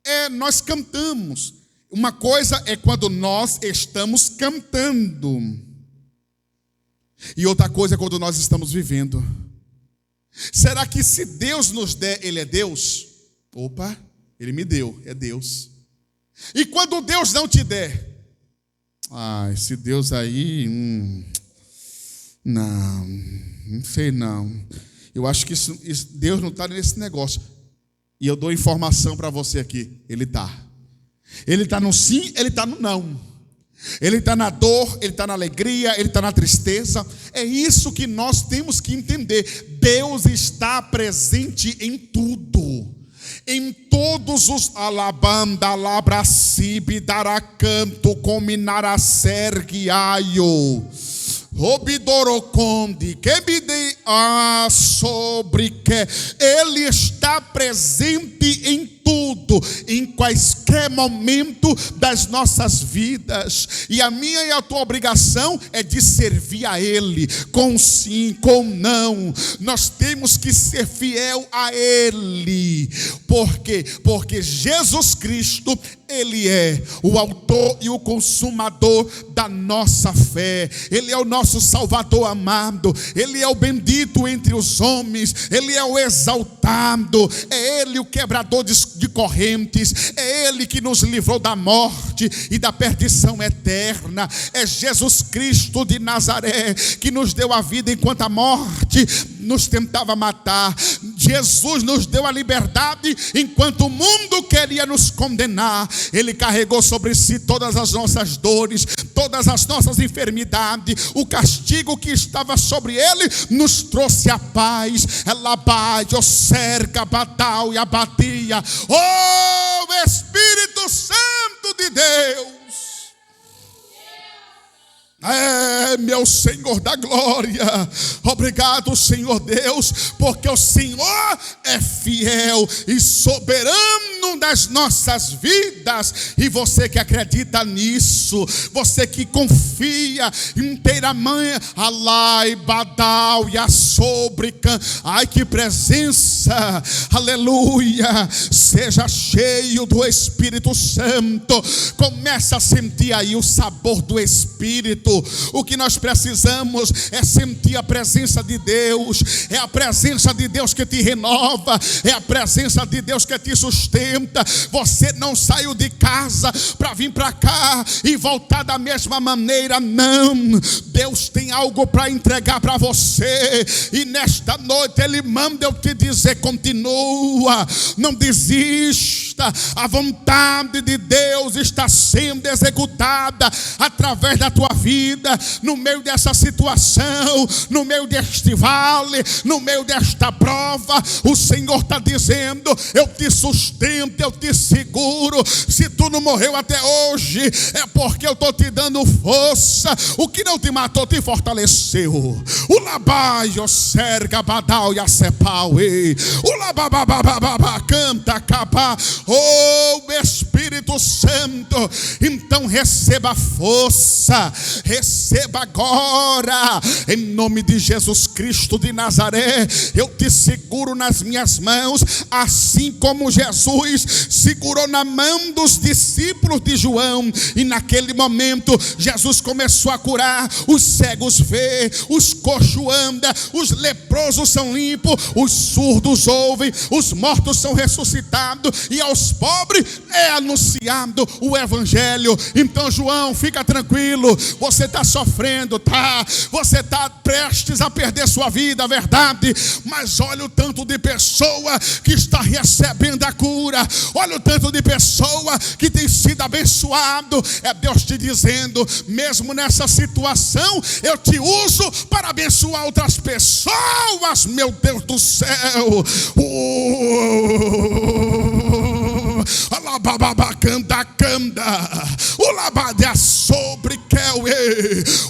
é nós cantamos, uma coisa é quando nós estamos cantando, e outra coisa é quando nós estamos vivendo. Será que se Deus nos der, Ele é Deus? Opa, Ele me deu, é Deus. E quando Deus não te der? Esse Deus aí, não sei não. Eu acho que Deus não está nesse negócio. E eu dou informação para você aqui: Ele está. Ele está no sim, Ele está no não. Ele está na dor, Ele está na alegria, Ele está na tristeza. É isso que nós temos que entender. Deus está presente em tudo. Em todos os alabanda, alabracibe, daracanto, cominara sergiaio. Obidoroconde, que me dê sobre que Ele está presente em tudo, em quaisquer momento das nossas vidas. E a minha e a tua obrigação é de servir a Ele, com sim, com não. Nós temos que ser fiel a Ele. Por quê? Porque Jesus Cristo, Ele é o autor e o consumador da nossa fé. Ele é o nosso Salvador amado. Ele é o bendito entre os homens. Ele é o exaltado. É Ele o quebrador de correntes. É Ele que nos livrou da morte e da perdição eterna. É Jesus Cristo de Nazaré que nos deu a vida enquanto a morte nos tentava matar. Jesus nos deu a liberdade enquanto o mundo queria nos condenar. Ele carregou sobre si todas as nossas dores, todas as nossas enfermidades. O castigo que estava sobre Ele nos trouxe a paz. Ela bate, cerca, batal e abatia. Oh, Espírito Santo de Deus! Meu Senhor da glória, obrigado, Senhor Deus, porque o Senhor é fiel e soberano das nossas vidas. E você que acredita nisso, você que confia inteiramente, alai, badal e a sobrecan, ai que presença, aleluia, seja cheio do Espírito Santo. Começa a sentir aí o sabor do Espírito. O que nós precisamos é sentir a presença de Deus. É a presença de Deus que te renova. É a presença de Deus que te sustenta. senta. Você não saiu de casa para vir para cá e voltar da mesma maneira, não. Deus tem algo para entregar para você, e nesta noite Ele manda eu te dizer: continua, não desista. A vontade de Deus está sendo executada através da tua vida, no meio dessa situação, no meio deste vale, no meio desta prova. O Senhor está dizendo: eu te sustento, eu te seguro. Se tu não morreu até hoje, é porque eu estou te dando força. O que não te matou te fortaleceu. O labai, o serga, badal e a sepau, o labababababa, canta, capa. Oh, Espírito Santo, então receba força, receba agora, em nome de Jesus Cristo de Nazaré. Eu te seguro nas minhas mãos, assim como Jesus segurou na mão dos discípulos de João, e naquele momento Jesus começou a curar. Os cegos vê, os coxos andam, os leprosos são limpos, os surdos ouvem, os mortos são ressuscitados, e aos pobres é anunciado o evangelho. Então, João, fica tranquilo, você está sofrendo, tá? Você está prestes a perder sua vida, verdade? Mas olha o tanto de pessoa que está recebendo a cura, olha o tanto de pessoa que tem sido abençoado. É Deus te dizendo: mesmo nessa situação, eu te uso para abençoar outras pessoas, meu Deus do céu. Alababacanda, o labadia sobre Kelwe,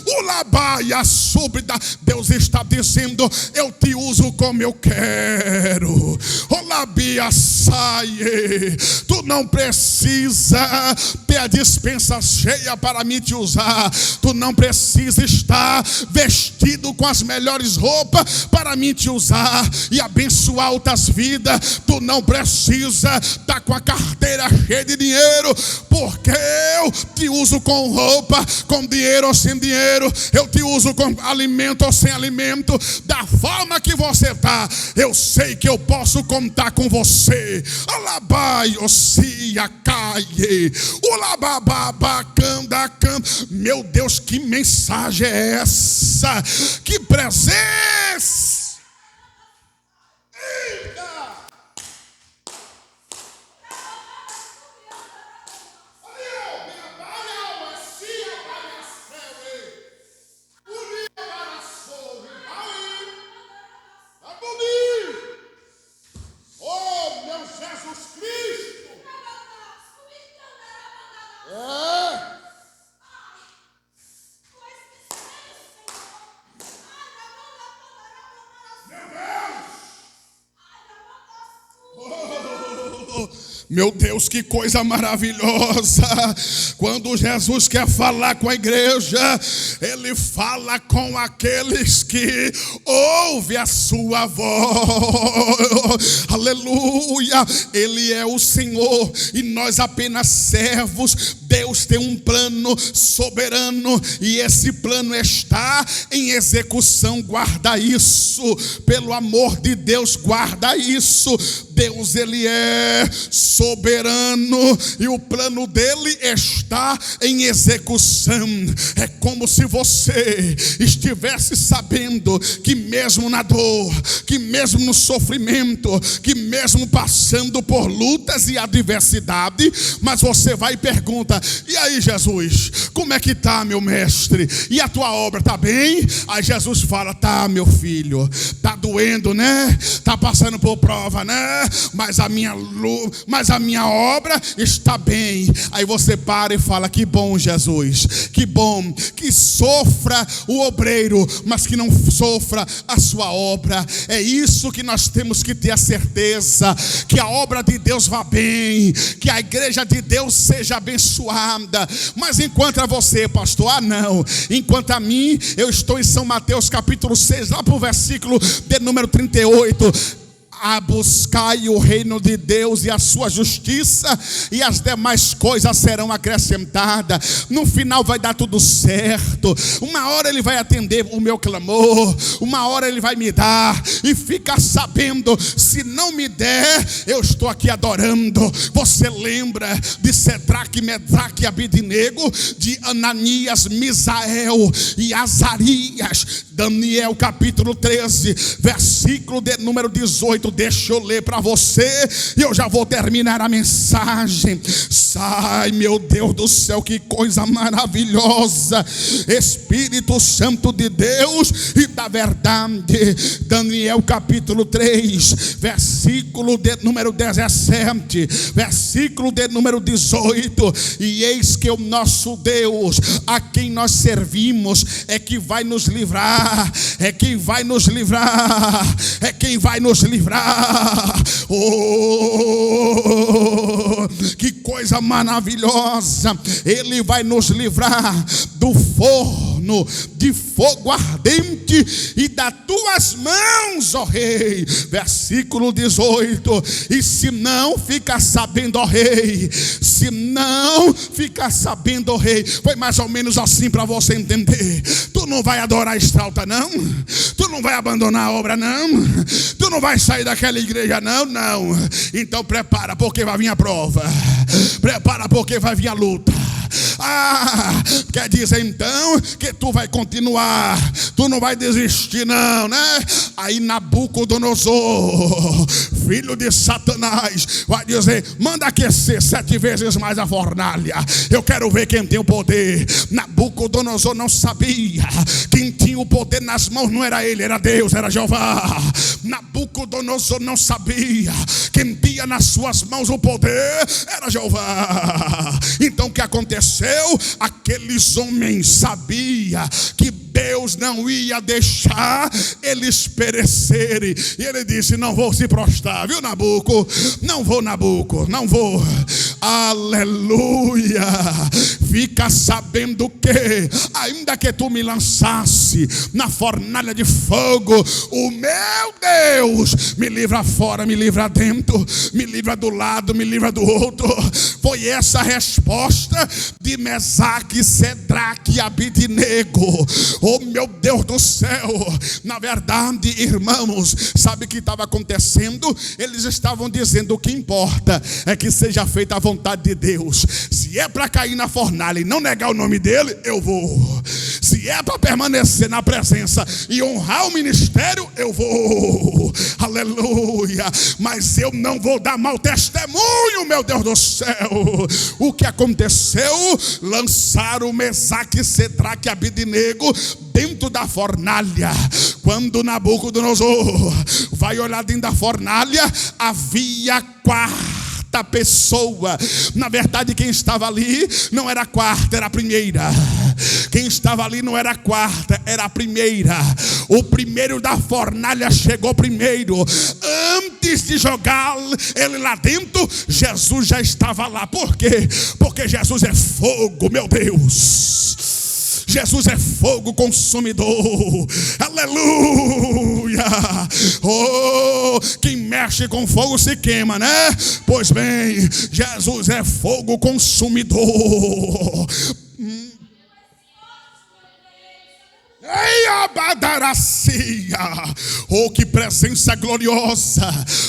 o labaia sobre da. Deus está dizendo: eu te uso como eu quero. Olabia saie. Tu não precisa ter a dispensa cheia para me te usar. Tu não precisa estar vestido com as melhores roupas para me te usar e abençoar outras vidas. Tu não precisa estar com a carteira cheia de dinheiro, porque eu te uso com roupa, com dinheiro ou sem dinheiro. Eu te uso com alimento ou sem alimento. Da forma que você está, eu sei que eu posso contar com você. Alabai, osia, caie, ulabababacanda. Meu Deus, que mensagem é essa? Que presença! Oh, meu Jesus Cristo! Meu Deus, que coisa maravilhosa. Quando Jesus quer falar com a igreja, Ele fala com aqueles que ouvem a sua voz. Aleluia. Ele é o Senhor e nós apenas servos. Deus tem um plano soberano e esse plano está em execução. Guarda isso, pelo amor de Deus, guarda isso. Deus, Ele é soberano e o plano dele está em execução. É como se você estivesse sabendo que mesmo na dor, que mesmo no sofrimento, que mesmo passando por lutas e adversidade, mas você vai e pergunta: e aí, Jesus, como é que tá, meu mestre? E a tua obra tá bem? Aí Jesus fala: tá, meu filho, tá doendo, né? Tá passando por prova, né? Mas a minha obra está bem. Aí você para e fala: que bom, Jesus, que bom, que sofra o obreiro, mas que não sofra a sua obra. É isso que nós temos que ter a certeza, que a obra de Deus vá bem, que a igreja de Deus seja abençoada. Mas enquanto a você, pastor, não. Enquanto a mim, eu estou em São Mateus capítulo 6, lá para o versículo de número 38. buscai o reino de Deus e a sua justiça, e as demais coisas serão acrescentadas. No final vai dar tudo certo. Uma hora Ele vai atender o meu clamor, uma hora Ele vai me dar. E fica sabendo, se não me der, eu estou aqui adorando. Você lembra de Sedraque, Mesaque e Abidnego, de Ananias, Misael e Azarias? Daniel capítulo 13, versículo de número 18. Deixa eu ler para você e eu já vou terminar a mensagem. Sai, meu Deus do céu, que coisa maravilhosa! Espírito Santo de Deus e da verdade. Daniel capítulo 3, versículo de número 17, versículo de número 18. E eis que o nosso Deus, a quem nós servimos, é que vai nos livrar, é quem vai nos livrar, é quem vai nos livrar. Oh, que coisa maravilhosa! Ele vai nos livrar do forno de fogo ardente e das tuas mãos, ó rei. Versículo 18. E se não fica sabendo, ó rei, se não fica sabendo, ó rei. Foi mais ou menos assim para você entender. Tu não vai adorar Estralta, não. Tu não vai abandonar a obra, não. Tu não vai sair daquela igreja, não, não. Então prepara, porque vai vir a prova. Prepara, porque vai vir a luta. Quer dizer então que tu vai continuar, tu não vai desistir, não, né? Aí Nabucodonosor, filho de Satanás, vai dizer: manda aquecer 7 vezes mais a fornalha. Eu quero ver quem tem o poder. Nabucodonosor não sabia. Quem tinha o poder nas mãos não era ele, era Deus, era Jeová. Nabucodonosor não sabia. Quem tinha nas suas mãos o poder era Jeová. Então o que aconteceu? Aqueles homens sabiam que Deus não ia deixar eles perecerem. E ele disse: não vou se prostrar, viu, Nabuco? Não vou, Nabuco, não vou. Aleluia. Fica sabendo que ainda que tu me lançasse na fornalha de fogo, o meu Deus me livra fora, me livra dentro, me livra do lado, me livra do outro. Foi essa a resposta de Mesaque, Sedraque e Abidnego. Oh, meu Deus do céu! Na verdade, irmãos, sabe o que estava acontecendo? Eles estavam dizendo: o que importa é que seja feita a vontade de Deus. Se é para cair na fornalha e não negar o nome dele, eu vou. Se é para permanecer na presença e honrar o ministério, eu vou. Aleluia. Mas eu não vou dar mau testemunho, meu Deus do céu. O que aconteceu? Lançaram Mesaque, Sedraque e Abidnego dentro da fornalha. Quando Nabucodonosor vai olhar dentro da fornalha, havia 4 pessoa. Na verdade, quem estava ali não era a quarta, era a primeira. Quem estava ali não era a quarta, era a primeira. O primeiro da fornalha chegou primeiro. Antes de jogar ele lá dentro, Jesus já estava lá. Por quê? Porque Jesus é fogo, meu Deus. Jesus é fogo consumidor. Aleluia. Oh, quem mexe com fogo se queima, né? Pois bem, Jesus é fogo consumidor. Oh, que presença gloriosa.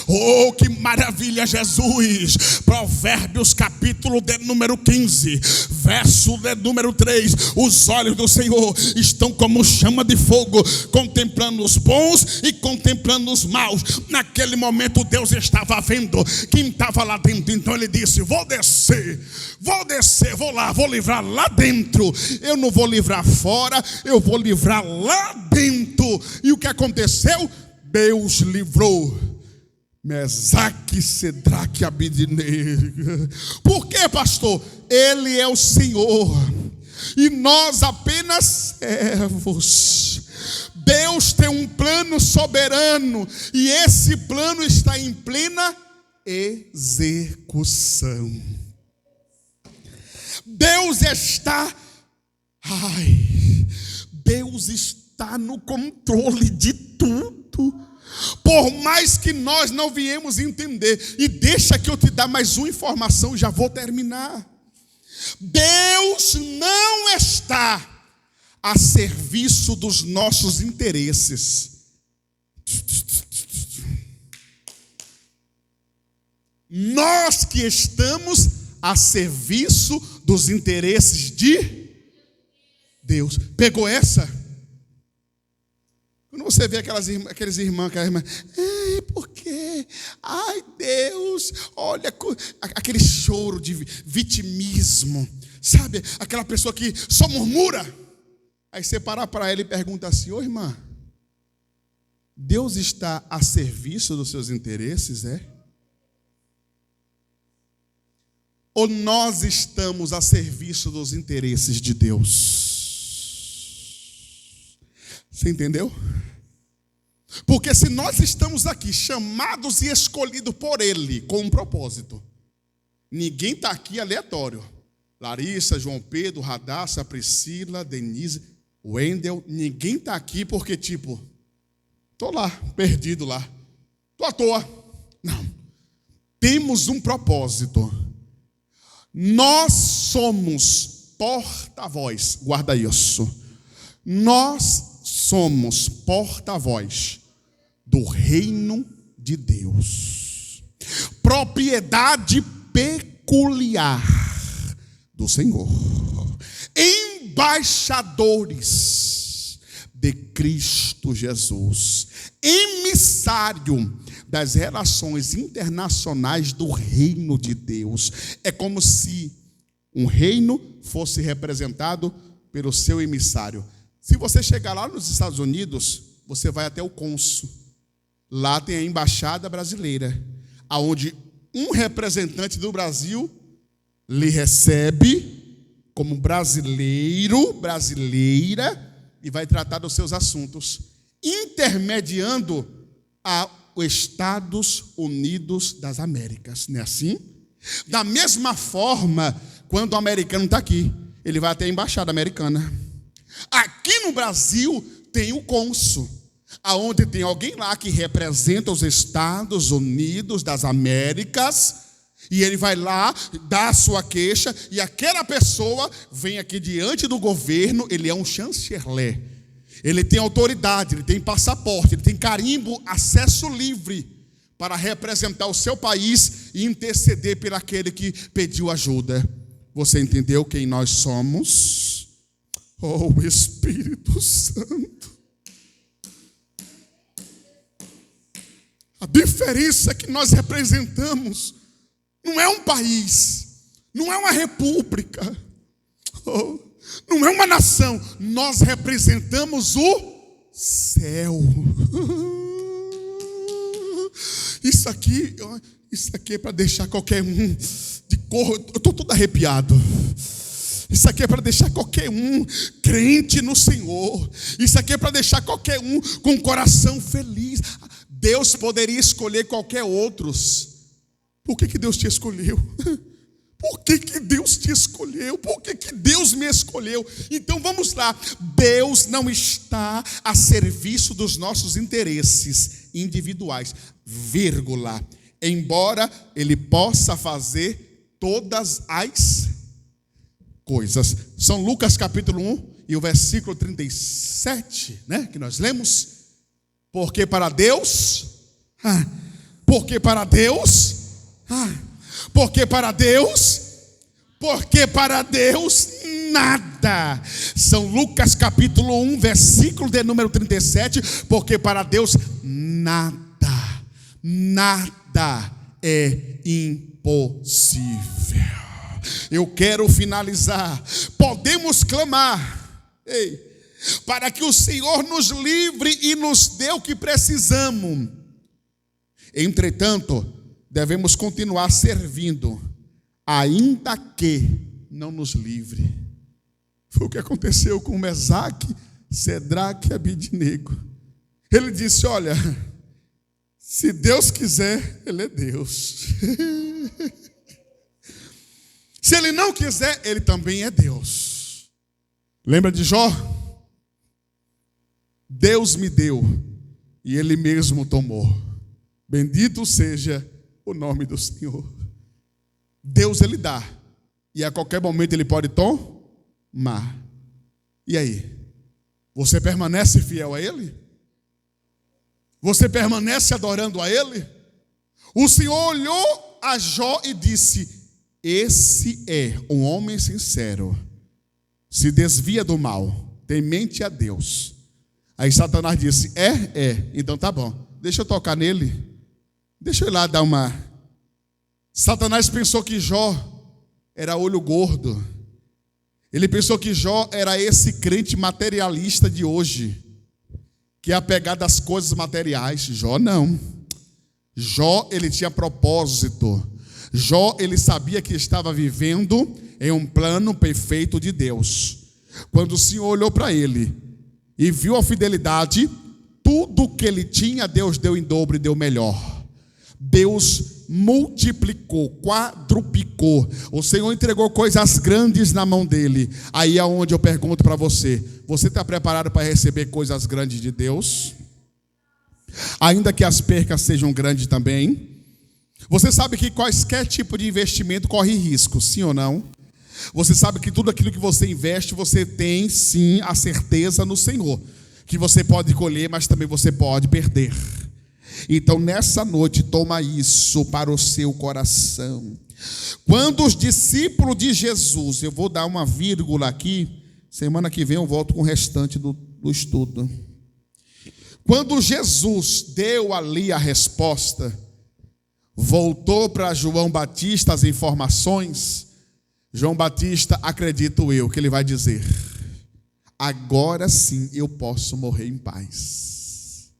Oh, que maravilha, Jesus. Provérbios capítulo de número 15, verso de número 3. Os olhos do Senhor estão como chama de fogo, contemplando os bons e contemplando os maus. Naquele momento Deus estava vendo quem estava lá dentro. Então ele disse: vou descer, vou lá, vou livrar lá dentro. Eu não vou livrar fora, eu vou livrar lá dentro. E o que aconteceu? Deus livrou Mesaque, Sedraque e Abidnego. Por quê, pastor? Ele é o Senhor e nós apenas servos. Deus tem um plano soberano e esse plano está em plena execução. Deus está no controle de tudo. Por mais que nós não viemos entender, e deixa que eu te dar mais uma informação, já vou terminar. Deus não está a serviço dos nossos interesses. Nós que estamos a serviço dos interesses de Deus. Pegou essa? Quando você vê aqueles irmãos, por quê? Ai, Deus, olha, aquele choro de vitimismo, sabe? Aquela pessoa que só murmura. Aí você para para ela e pergunta assim: ô irmã, Deus está a serviço dos seus interesses, é? Ou nós estamos a serviço dos interesses de Deus? Você entendeu? Porque se nós estamos aqui chamados e escolhidos por Ele com um propósito, ninguém está aqui aleatório. Larissa, João Pedro, Radassa, Priscila, Denise, Wendel, ninguém está aqui porque estou lá, perdido lá, estou à toa. Não, temos um propósito. Nós somos porta-voz, guarda isso. Nós somos porta-voz do reino de Deus, propriedade peculiar do Senhor, embaixadores de Cristo Jesus, emissário das relações internacionais do reino de Deus. É como se um reino fosse representado pelo seu emissário. Se você chegar lá nos Estados Unidos, você vai até o cônsul. Lá tem a embaixada brasileira, aonde um representante do Brasil lhe recebe como brasileiro, brasileira, e vai tratar dos seus assuntos, intermediando aos Estados Unidos das Américas. Não é assim? Da mesma forma, quando o americano está aqui, ele vai até a embaixada americana. Aqui no Brasil tem o cônsul, aonde tem alguém lá que representa os Estados Unidos das Américas, e ele vai lá, dá a sua queixa, e aquela pessoa vem aqui diante do governo. Ele é um chanceler, ele tem autoridade, ele tem passaporte, ele tem carimbo, acesso livre para representar o seu país e interceder por aquele que pediu ajuda. Você entendeu quem nós somos? Oh, Espírito Santo. A diferença que nós representamos não é um país, não é uma república, não é uma nação. Nós representamos o céu. Isso aqui é para deixar qualquer um de cor. Eu estou todo arrepiado. Isso aqui é para deixar qualquer um crente no Senhor. Isso aqui é para deixar qualquer um com o coração feliz. Deus poderia escolher qualquer outros. Por que Deus te escolheu? Por que Deus te escolheu? Por que Deus me escolheu? Então vamos lá. Deus não está a serviço dos nossos interesses individuais, vírgula. Embora Ele possa fazer todas as coisas. São Lucas capítulo 1 e o versículo 37, né, que nós lemos. Porque para Deus nada. São Lucas capítulo 1, versículo de número 37. Porque para Deus nada é impossível. Eu quero finalizar. Podemos clamar, para que o Senhor nos livre e nos dê o que precisamos. Entretanto, devemos continuar servindo, ainda que não nos livre. Foi o que aconteceu com Mesaque, Sedraque e Abidnego. Ele disse: olha, se Deus quiser, Ele é Deus. Se Ele não quiser, Ele também é Deus. Lembra de Jó? Deus me deu e ele mesmo tomou. Bendito seja o nome do Senhor. Deus, ele dá, e a qualquer momento ele pode tomar. E aí? Você permanece fiel a ele? Você permanece adorando a ele? O Senhor olhou a Jó e disse: esse é um homem sincero, se desvia do mal, temente a Deus. Aí Satanás disse: então tá bom, deixa eu tocar nele, deixa eu ir lá dar uma. Satanás pensou que Jó era olho gordo. Ele pensou que Jó era esse crente materialista de hoje, que é apegado às coisas materiais. Jó não. Jó, ele tinha propósito. Jó, ele sabia que estava vivendo em um plano perfeito de Deus. Quando o Senhor olhou para ele e viu a fidelidade, tudo que ele tinha, Deus deu em dobro e deu melhor. Deus multiplicou, quadruplicou. O Senhor entregou coisas grandes na mão dele. Aí é onde eu pergunto para você: você está preparado para receber coisas grandes de Deus? Ainda que as percas sejam grandes também. Você sabe que qualquer tipo de investimento corre risco, sim ou não? Você sabe que tudo aquilo que você investe, você tem sim a certeza no Senhor, que você pode colher, mas também você pode perder. Então nessa noite, toma isso para o seu coração. Quando os discípulos de Jesus, eu vou dar uma vírgula aqui, semana que vem eu volto com o restante do estudo. Quando Jesus deu ali a resposta, voltou para João Batista as informações, João Batista, acredito eu, que ele vai dizer: agora sim eu posso morrer em paz.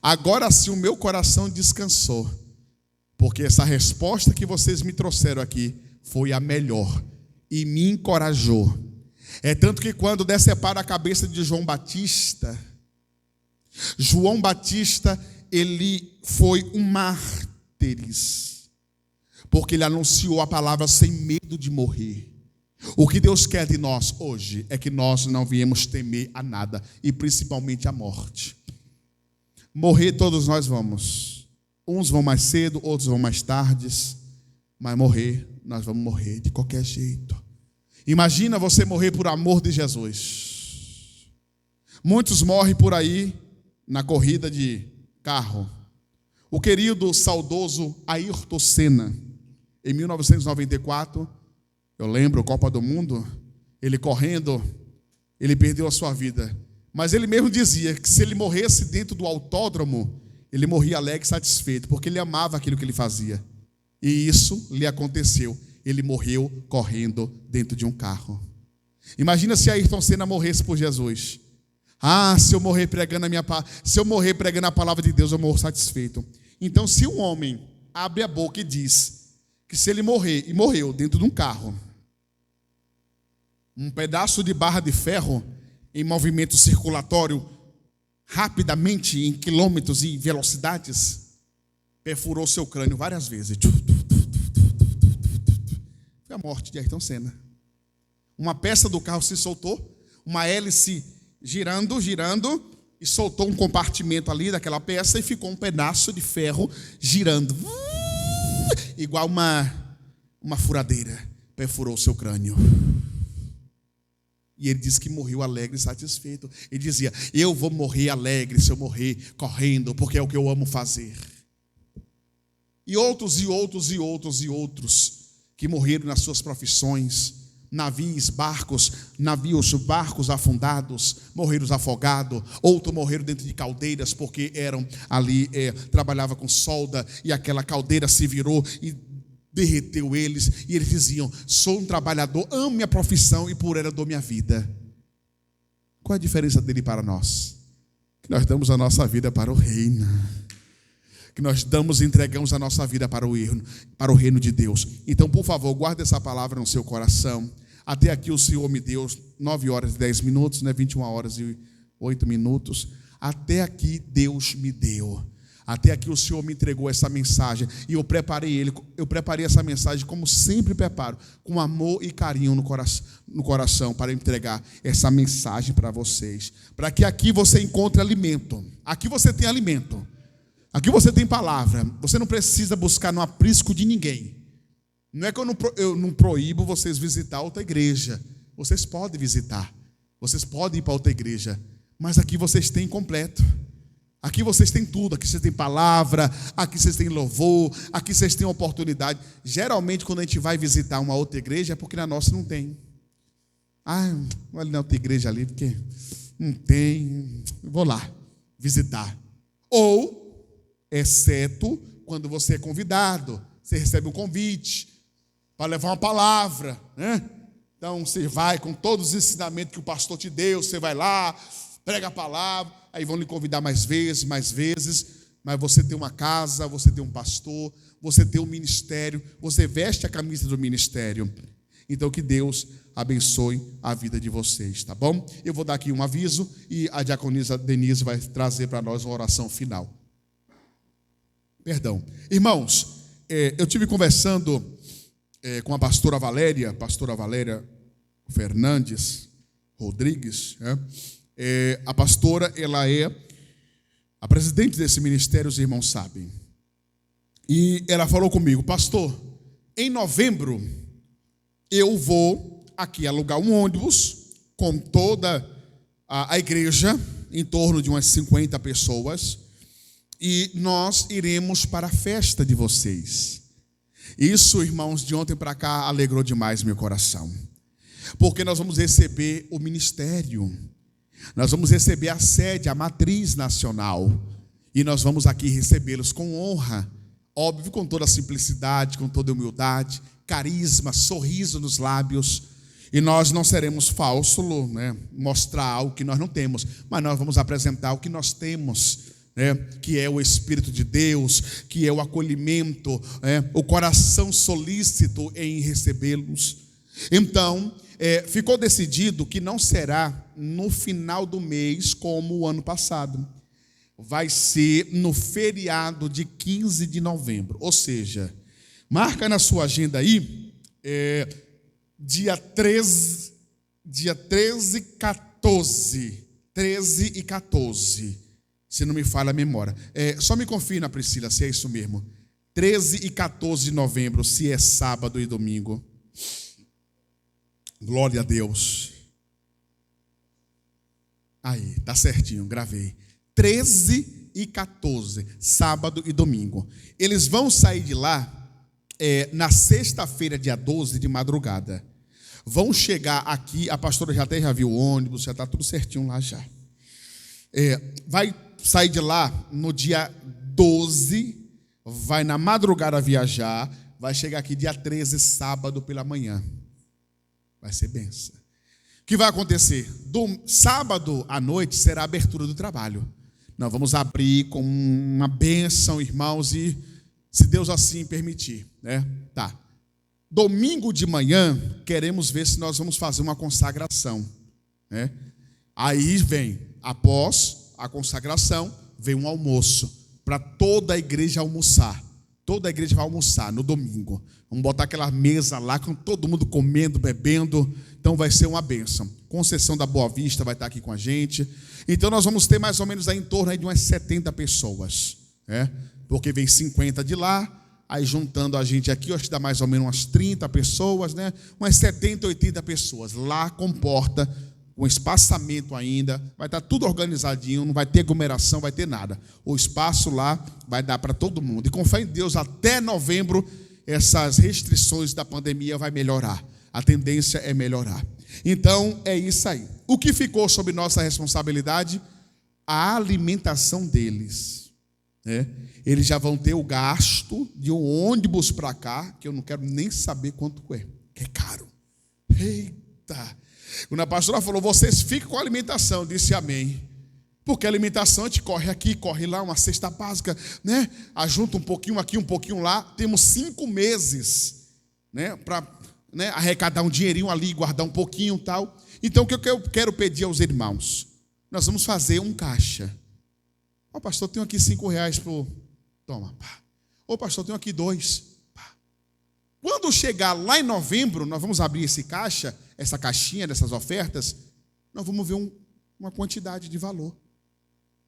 Agora sim o meu coração descansou, porque essa resposta que vocês me trouxeram aqui foi a melhor e me encorajou. É tanto que quando decepara a cabeça de João Batista, ele foi um mártires, porque ele anunciou a palavra sem medo de morrer. O que Deus quer de nós hoje é que nós não viemos temer a nada, e principalmente a morte. Morrer todos nós vamos. Uns vão mais cedo, outros vão mais tarde, mas morrer, nós vamos morrer de qualquer jeito. Imagina você morrer por amor de Jesus. Muitos morrem por aí na corrida de carro. O querido saudoso Ayrton Senna, em 1994, eu lembro, Copa do Mundo, ele correndo, ele perdeu a sua vida. Mas ele mesmo dizia que se ele morresse dentro do autódromo, ele morria alegre e satisfeito, porque ele amava aquilo que ele fazia. E isso lhe aconteceu. Ele morreu correndo dentro de um carro. Imagina se Ayrton Senna morresse por Jesus. Se eu morrer pregando a palavra de Deus, eu morro satisfeito. Então, se um homem abre a boca e diz que se ele morrer, e morreu dentro de um carro, um pedaço de barra de ferro em movimento circulatório, rapidamente, em quilômetros e velocidades, perfurou seu crânio várias vezes. Foi a morte de Ayrton Senna. Uma peça do carro se soltou, uma hélice girando, e soltou um compartimento ali daquela peça e ficou um pedaço de ferro girando, igual uma furadeira, perfurou seu crânio. E ele disse que morreu alegre e satisfeito. Ele dizia: eu vou morrer alegre se eu morrer correndo, porque é o que eu amo fazer. E outros que morreram nas suas profissões, navios, barcos afundados, morreram afogados, outros morreram dentro de caldeiras, porque eram ali, trabalhava com solda, e aquela caldeira se virou e derreteu eles, e eles diziam: sou um trabalhador, amo minha profissão e por ela dou minha vida. Qual a diferença dele para nós? Que nós damos a nossa vida para o reino, que nós entregamos a nossa vida para o reino de Deus. Então, por favor, guarde essa palavra no seu coração. Até aqui o Senhor me deu 9 horas e 10 minutos, 21 horas e 8 minutos. Até aqui Deus me deu. Até aqui o Senhor me entregou essa mensagem e eu preparei essa mensagem como sempre preparo, com amor e carinho no coração para entregar essa mensagem para vocês, para que aqui você encontre alimento. Aqui você tem alimento. Aqui você tem palavra. Você não precisa buscar no aprisco de ninguém. Não é que eu não proíbo vocês visitar outra igreja. Vocês podem visitar. Vocês podem ir para outra igreja. Mas aqui vocês têm completo. Aqui vocês têm tudo, aqui vocês têm palavra, aqui vocês têm louvor, aqui vocês têm oportunidade. Geralmente quando a gente vai visitar uma outra igreja é porque na nossa não tem. Vou ali na outra igreja ali porque não tem, vou lá visitar. Ou, exceto quando você é convidado, você recebe um convite para levar uma palavra, né? Então você vai com todos os ensinamentos que o pastor te deu, você vai lá, prega a palavra, aí vão lhe convidar mais vezes, mas você tem uma casa, você tem um pastor, você tem um ministério, você veste a camisa do ministério. Então que Deus abençoe a vida de vocês, tá bom? Eu vou dar aqui um aviso e a diaconisa Denise vai trazer para nós uma oração final. Perdão. Irmãos, eu tive conversando com a pastora Valéria Fernandes Rodrigues, né? A pastora, ela é a presidente desse ministério, os irmãos sabem. E ela falou comigo: pastor, em novembro eu vou aqui alugar um ônibus com toda a igreja, em torno de umas 50 pessoas, e nós iremos para a festa de vocês. Isso, irmãos, de ontem para cá alegrou demais meu coração, porque nós vamos receber o ministério. Nós vamos receber a sede, a matriz nacional, e nós vamos aqui recebê-los com honra, óbvio, com toda a simplicidade, com toda a humildade, carisma, sorriso nos lábios, e nós não seremos falsos, né, mostrar algo que nós não temos, mas nós vamos apresentar o que nós temos, né, que é o Espírito de Deus, que é o acolhimento, o coração solícito em recebê-los. Então, ficou decidido que não será no final do mês como o ano passado. Vai ser no feriado de 15 de novembro. Ou seja, marca na sua agenda aí, dia 13 e 14. 13 e 14, se não me falha a memória. Só me confirma, Priscila, se é isso mesmo. 13 e 14 de novembro, se é sábado e domingo. Glória a Deus. Aí, tá certinho, gravei. 13 e 14, sábado e domingo. Eles vão sair de lá na sexta-feira, dia 12, de madrugada. Vão chegar aqui, a pastora já viu o ônibus, já está tudo certinho lá já. Vai sair de lá no dia 12, vai na madrugada viajar, vai chegar aqui dia 13, sábado pela manhã. Vai ser bênção. O que vai acontecer? Sábado à noite será a abertura do trabalho. Nós vamos abrir com uma bênção, irmãos, e se Deus assim permitir, né? Tá. Domingo de manhã, queremos ver se nós vamos fazer uma consagração, né? Aí vem, após a consagração, vem um almoço para toda a igreja almoçar. Toda a igreja vai almoçar no domingo. Vamos botar aquela mesa lá com todo mundo comendo, bebendo. Então vai ser uma bênção. Conceição da Boa Vista vai estar aqui com a gente. Então nós vamos ter mais ou menos aí em torno aí de umas 70 pessoas, né? Porque vem 50 de lá, aí juntando a gente aqui, acho que dá mais ou menos umas 30 pessoas, né? Umas 70, 80 pessoas. Lá comporta com espaçamento ainda, vai estar tudo organizadinho, não vai ter aglomeração, vai ter nada. O espaço lá vai dar para todo mundo. E com fé em Deus, até novembro, essas restrições da pandemia vai melhorar. A tendência é melhorar. Então, é isso aí. O que ficou sob nossa responsabilidade? A alimentação deles, né? Eles já vão ter o gasto de um ônibus para cá, que eu não quero nem saber quanto é, que é caro. Eita! Quando a pastora falou, vocês ficam com a alimentação, eu disse amém. Porque a alimentação a gente corre aqui, corre lá, uma cesta básica, né? Ajunta um pouquinho aqui, um pouquinho lá. Temos 5 meses, né? Para, né, arrecadar um dinheirinho ali, guardar um pouquinho e tal. Então o que eu quero pedir aos irmãos? Nós vamos fazer um caixa. Ó, pastor, tenho aqui R$5 pro... Toma, pá. Ô, pastor, tenho aqui 2. Pá. Quando chegar lá em novembro, nós vamos abrir essa caixinha dessas ofertas, nós vamos ver uma quantidade de valor.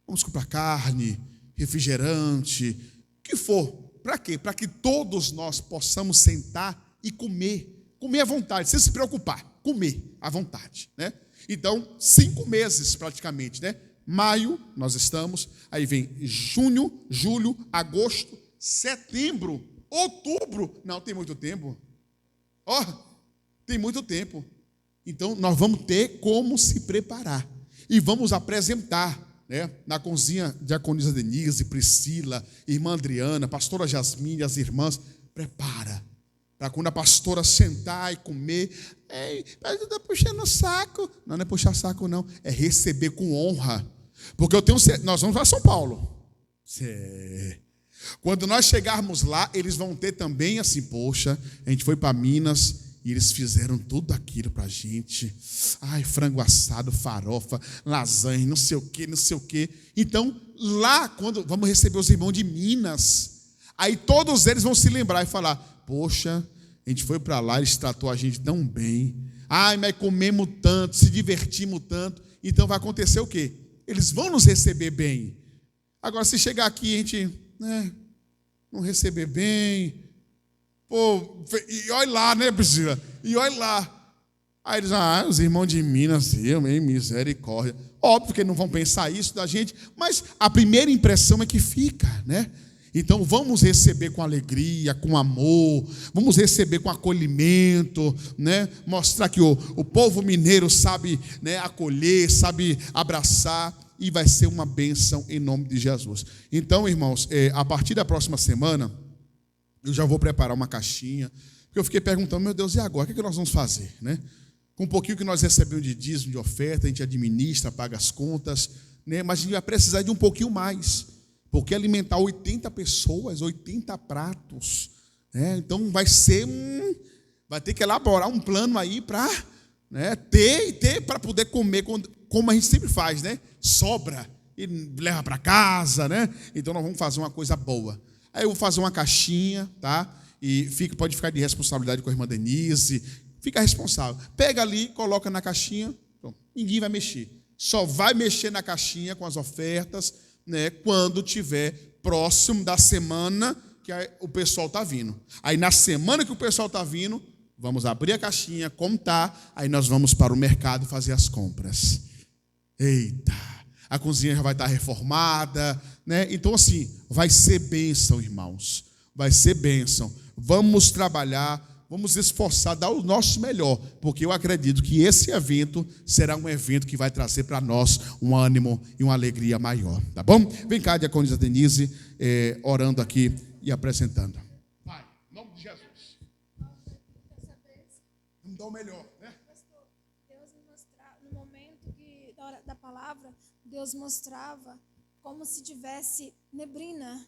Vamos comprar carne, refrigerante, o que for. Para quê? Para que todos nós possamos sentar e comer. Comer à vontade, sem se preocupar. Comer à vontade, né? Então, 5 meses praticamente, né? Maio, nós estamos, aí vem junho, julho, agosto, setembro, outubro. Não, tem muito tempo. Ó, tem muito tempo. Então, nós vamos ter como se preparar. E vamos apresentar, né, na cozinha, diaconisa Denise, Priscila, irmã Adriana, pastora Jasmine, as irmãs, prepara. Para quando a pastora sentar e comer, mas eu estou puxando o saco. Não, não é puxar saco, não. É receber com honra. Porque nós vamos para São Paulo. Quando nós chegarmos lá, eles vão ter também assim, poxa, a gente foi para Minas e eles fizeram tudo aquilo para a gente. Ai, frango assado, farofa, lasanha, não sei o quê, não sei o quê. Então, lá, quando vamos receber os irmãos de Minas, aí todos eles vão se lembrar e falar, poxa, a gente foi para lá, eles tratou a gente tão bem. Ai, mas comemos tanto, se divertimos tanto. Então vai acontecer o quê? Eles vão nos receber bem. Agora, se chegar aqui e a gente não receber bem, pô, e olha lá, né, Priscila? E olha lá. Aí eles, os irmãos de Minas, misericórdia. Óbvio que eles não vão pensar isso da gente, mas a primeira impressão é que fica, né? Então vamos receber com alegria, com amor, vamos receber com acolhimento, né? Mostrar que o povo mineiro sabe, né, acolher, sabe abraçar, e vai ser uma bênção em nome de Jesus. Então, irmãos, a partir da próxima semana, eu já vou preparar uma caixinha, porque eu fiquei perguntando, meu Deus, e agora? O que nós vamos fazer, né? Com um pouquinho que nós recebemos de dízimo, de oferta, a gente administra, paga as contas, né? Mas a gente vai precisar de um pouquinho mais. Porque alimentar 80 pessoas, 80 pratos, né? Então vai ter que elaborar um plano aí para, né, ter para poder comer, como a gente sempre faz, né? Sobra e leva para casa, né? Então nós vamos fazer uma coisa boa. Aí eu vou fazer uma caixinha, tá? E pode ficar de responsabilidade com a irmã Denise, fica responsável. Pega ali, coloca na caixinha, pronto. Ninguém vai mexer. Só vai mexer na caixinha com as ofertas, né, quando tiver próximo da semana que o pessoal está vindo. Aí na semana que o pessoal está vindo, vamos abrir a caixinha, contar, aí nós vamos para o mercado fazer as compras. Eita, a cozinha já vai estar reformada, né? Então assim, vai ser bênção, irmãos. Vai ser bênção. Vamos trabalhar, vamos esforçar, dar o nosso melhor, porque eu acredito que esse evento será um evento que vai trazer para nós um ânimo e uma alegria maior, tá bom? Vem cá, diaconisa Denise, orando aqui e apresentando. Vai, em nome de Jesus. Vamos dar o melhor, né? Pastor, Deus me mostrava, no momento da palavra, Deus mostrava como se tivesse neblina.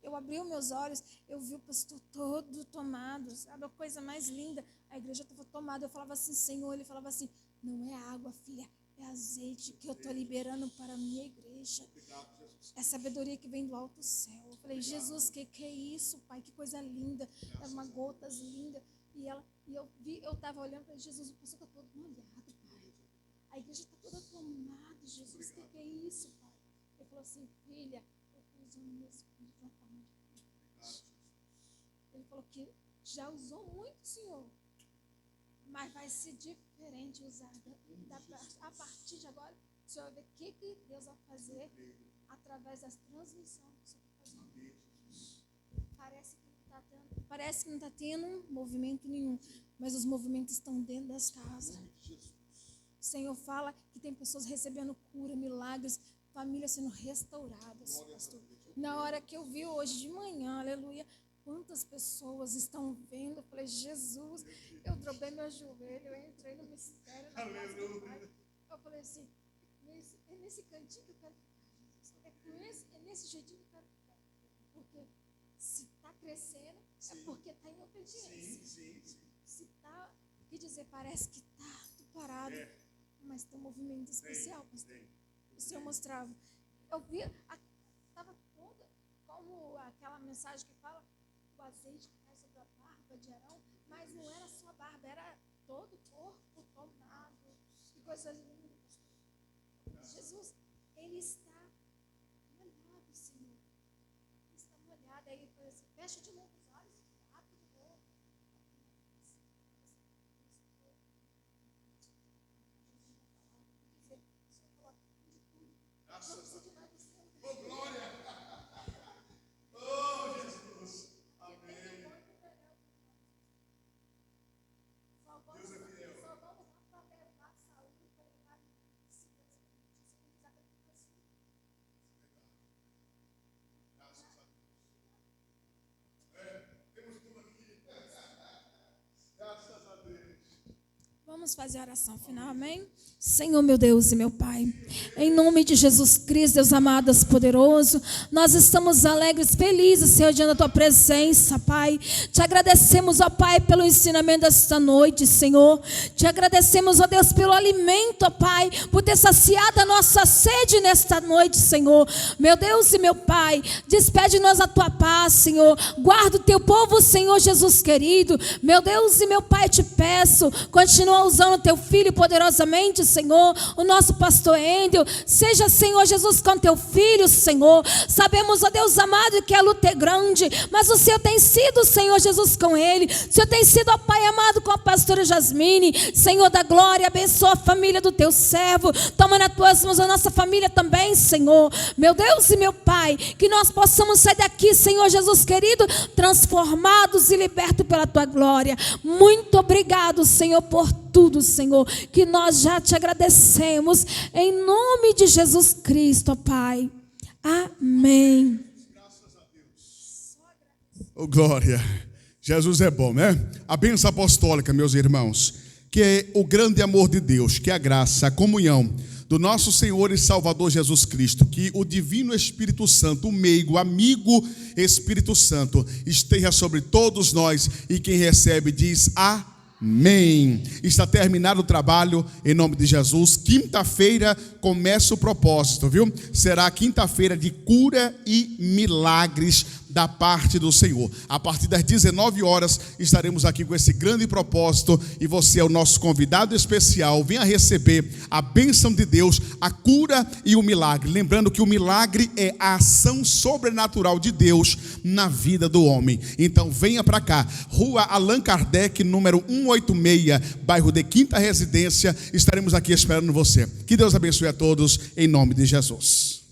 Eu abri os meus olhos, eu vi o pastor todo tomado, sabe, a coisa mais linda. A igreja estava tomada, eu falava assim, Senhor, ele falava assim, não é água, filha, é azeite que eu estou liberando para a minha igreja. É sabedoria que vem do alto céu. Eu falei, Jesus, que é isso, Pai, que coisa linda, é uma gotas linda. E eu estava olhando para Jesus, o pastor está todo molhado, Pai. A igreja está toda tomada, Jesus, que é isso, Pai? Ele falou assim, filha, eu estou usando meu espírito de uma forma diferente. Ele falou que já usou muito, Senhor, mas vai ser diferente usada. A partir de agora, o Senhor vai ver o que Deus vai fazer através das transmissões que o Senhor está fazendo. Parece que não está tendo movimento nenhum, mas os movimentos estão dentro das casas. O Senhor fala que tem pessoas recebendo cura, milagres, famílias sendo restauradas, pastor. Na hora que eu vi hoje de manhã, aleluia, quantas pessoas estão vendo, eu falei, Jesus, eu dobrei meu joelho, eu entrei no mistério, na casa do Pai. Eu falei assim, é nesse cantinho que eu quero ficar, Jesus. É nesse jeitinho que eu quero ficar. Porque se está crescendo, é porque está em obediência. Se está, quer dizer, parece que está parado, mas tem um movimento especial, pastor. O Senhor mostrava. Eu vi como aquela mensagem que fala o azeite que cai sobre a barba de Arão, mas não era só a barba, era todo o corpo tomado, que coisa linda. Jesus, ele está molhado, Senhor. Ele está molhado. Aí ele falou assim, fecha de novo os olhos, abre de novo. Vamos fazer a oração final, amém? Senhor, meu Deus e meu Pai, em nome de Jesus Cristo, Deus amado, Deus poderoso, nós estamos alegres, felizes, Senhor, diante da Tua presença, Pai. Te agradecemos, ó Pai, pelo ensinamento desta noite, Senhor. Te agradecemos, ó Deus, pelo alimento, ó Pai, por ter saciado a nossa sede nesta noite, Senhor. Meu Deus e meu Pai, despede-nos a Tua paz, Senhor. Guarda o Teu povo, Senhor Jesus querido. Meu Deus e meu Pai, te peço, continua usando o Teu Filho poderosamente, Senhor, o nosso pastor Endel, seja, Senhor Jesus, com Teu Filho, Senhor. Sabemos, ó Deus amado, que a luta é grande, mas o Senhor tem sido, Senhor Jesus, com ele. O Senhor tem sido, ó Pai amado, com a pastora Jasmine. Senhor da glória, abençoa a família do Teu servo. Toma nas Tuas mãos a nossa família também, Senhor. Meu Deus e meu Pai, que nós possamos sair daqui, Senhor Jesus querido, transformados e libertos pela Tua glória. Muito obrigado, Senhor, por tudo, Senhor, que nós já te agradecemos, em nome de Jesus Cristo, ó Pai. Amém. Graças a Deus. Oh, glória. Jesus é bom, né? A bênção apostólica, meus irmãos, que é o grande amor de Deus, que é a graça, a comunhão do nosso Senhor e Salvador Jesus Cristo, que o divino Espírito Santo, o meigo, amigo Espírito Santo, esteja sobre todos nós, e quem recebe diz amém. Está terminado o trabalho em nome de Jesus. Quinta-feira começa o propósito, viu? Será quinta-feira de cura e milagres da parte do Senhor. A partir das 19 horas estaremos aqui com esse grande propósito, e você é o nosso convidado especial. Venha receber a bênção de Deus, a cura e o milagre. Lembrando que o milagre é a ação sobrenatural de Deus na vida do homem. Então venha para cá, Rua Allan Kardec, número 186, bairro de Quinta Residência. Estaremos aqui esperando você. Que Deus abençoe a todos em nome de Jesus.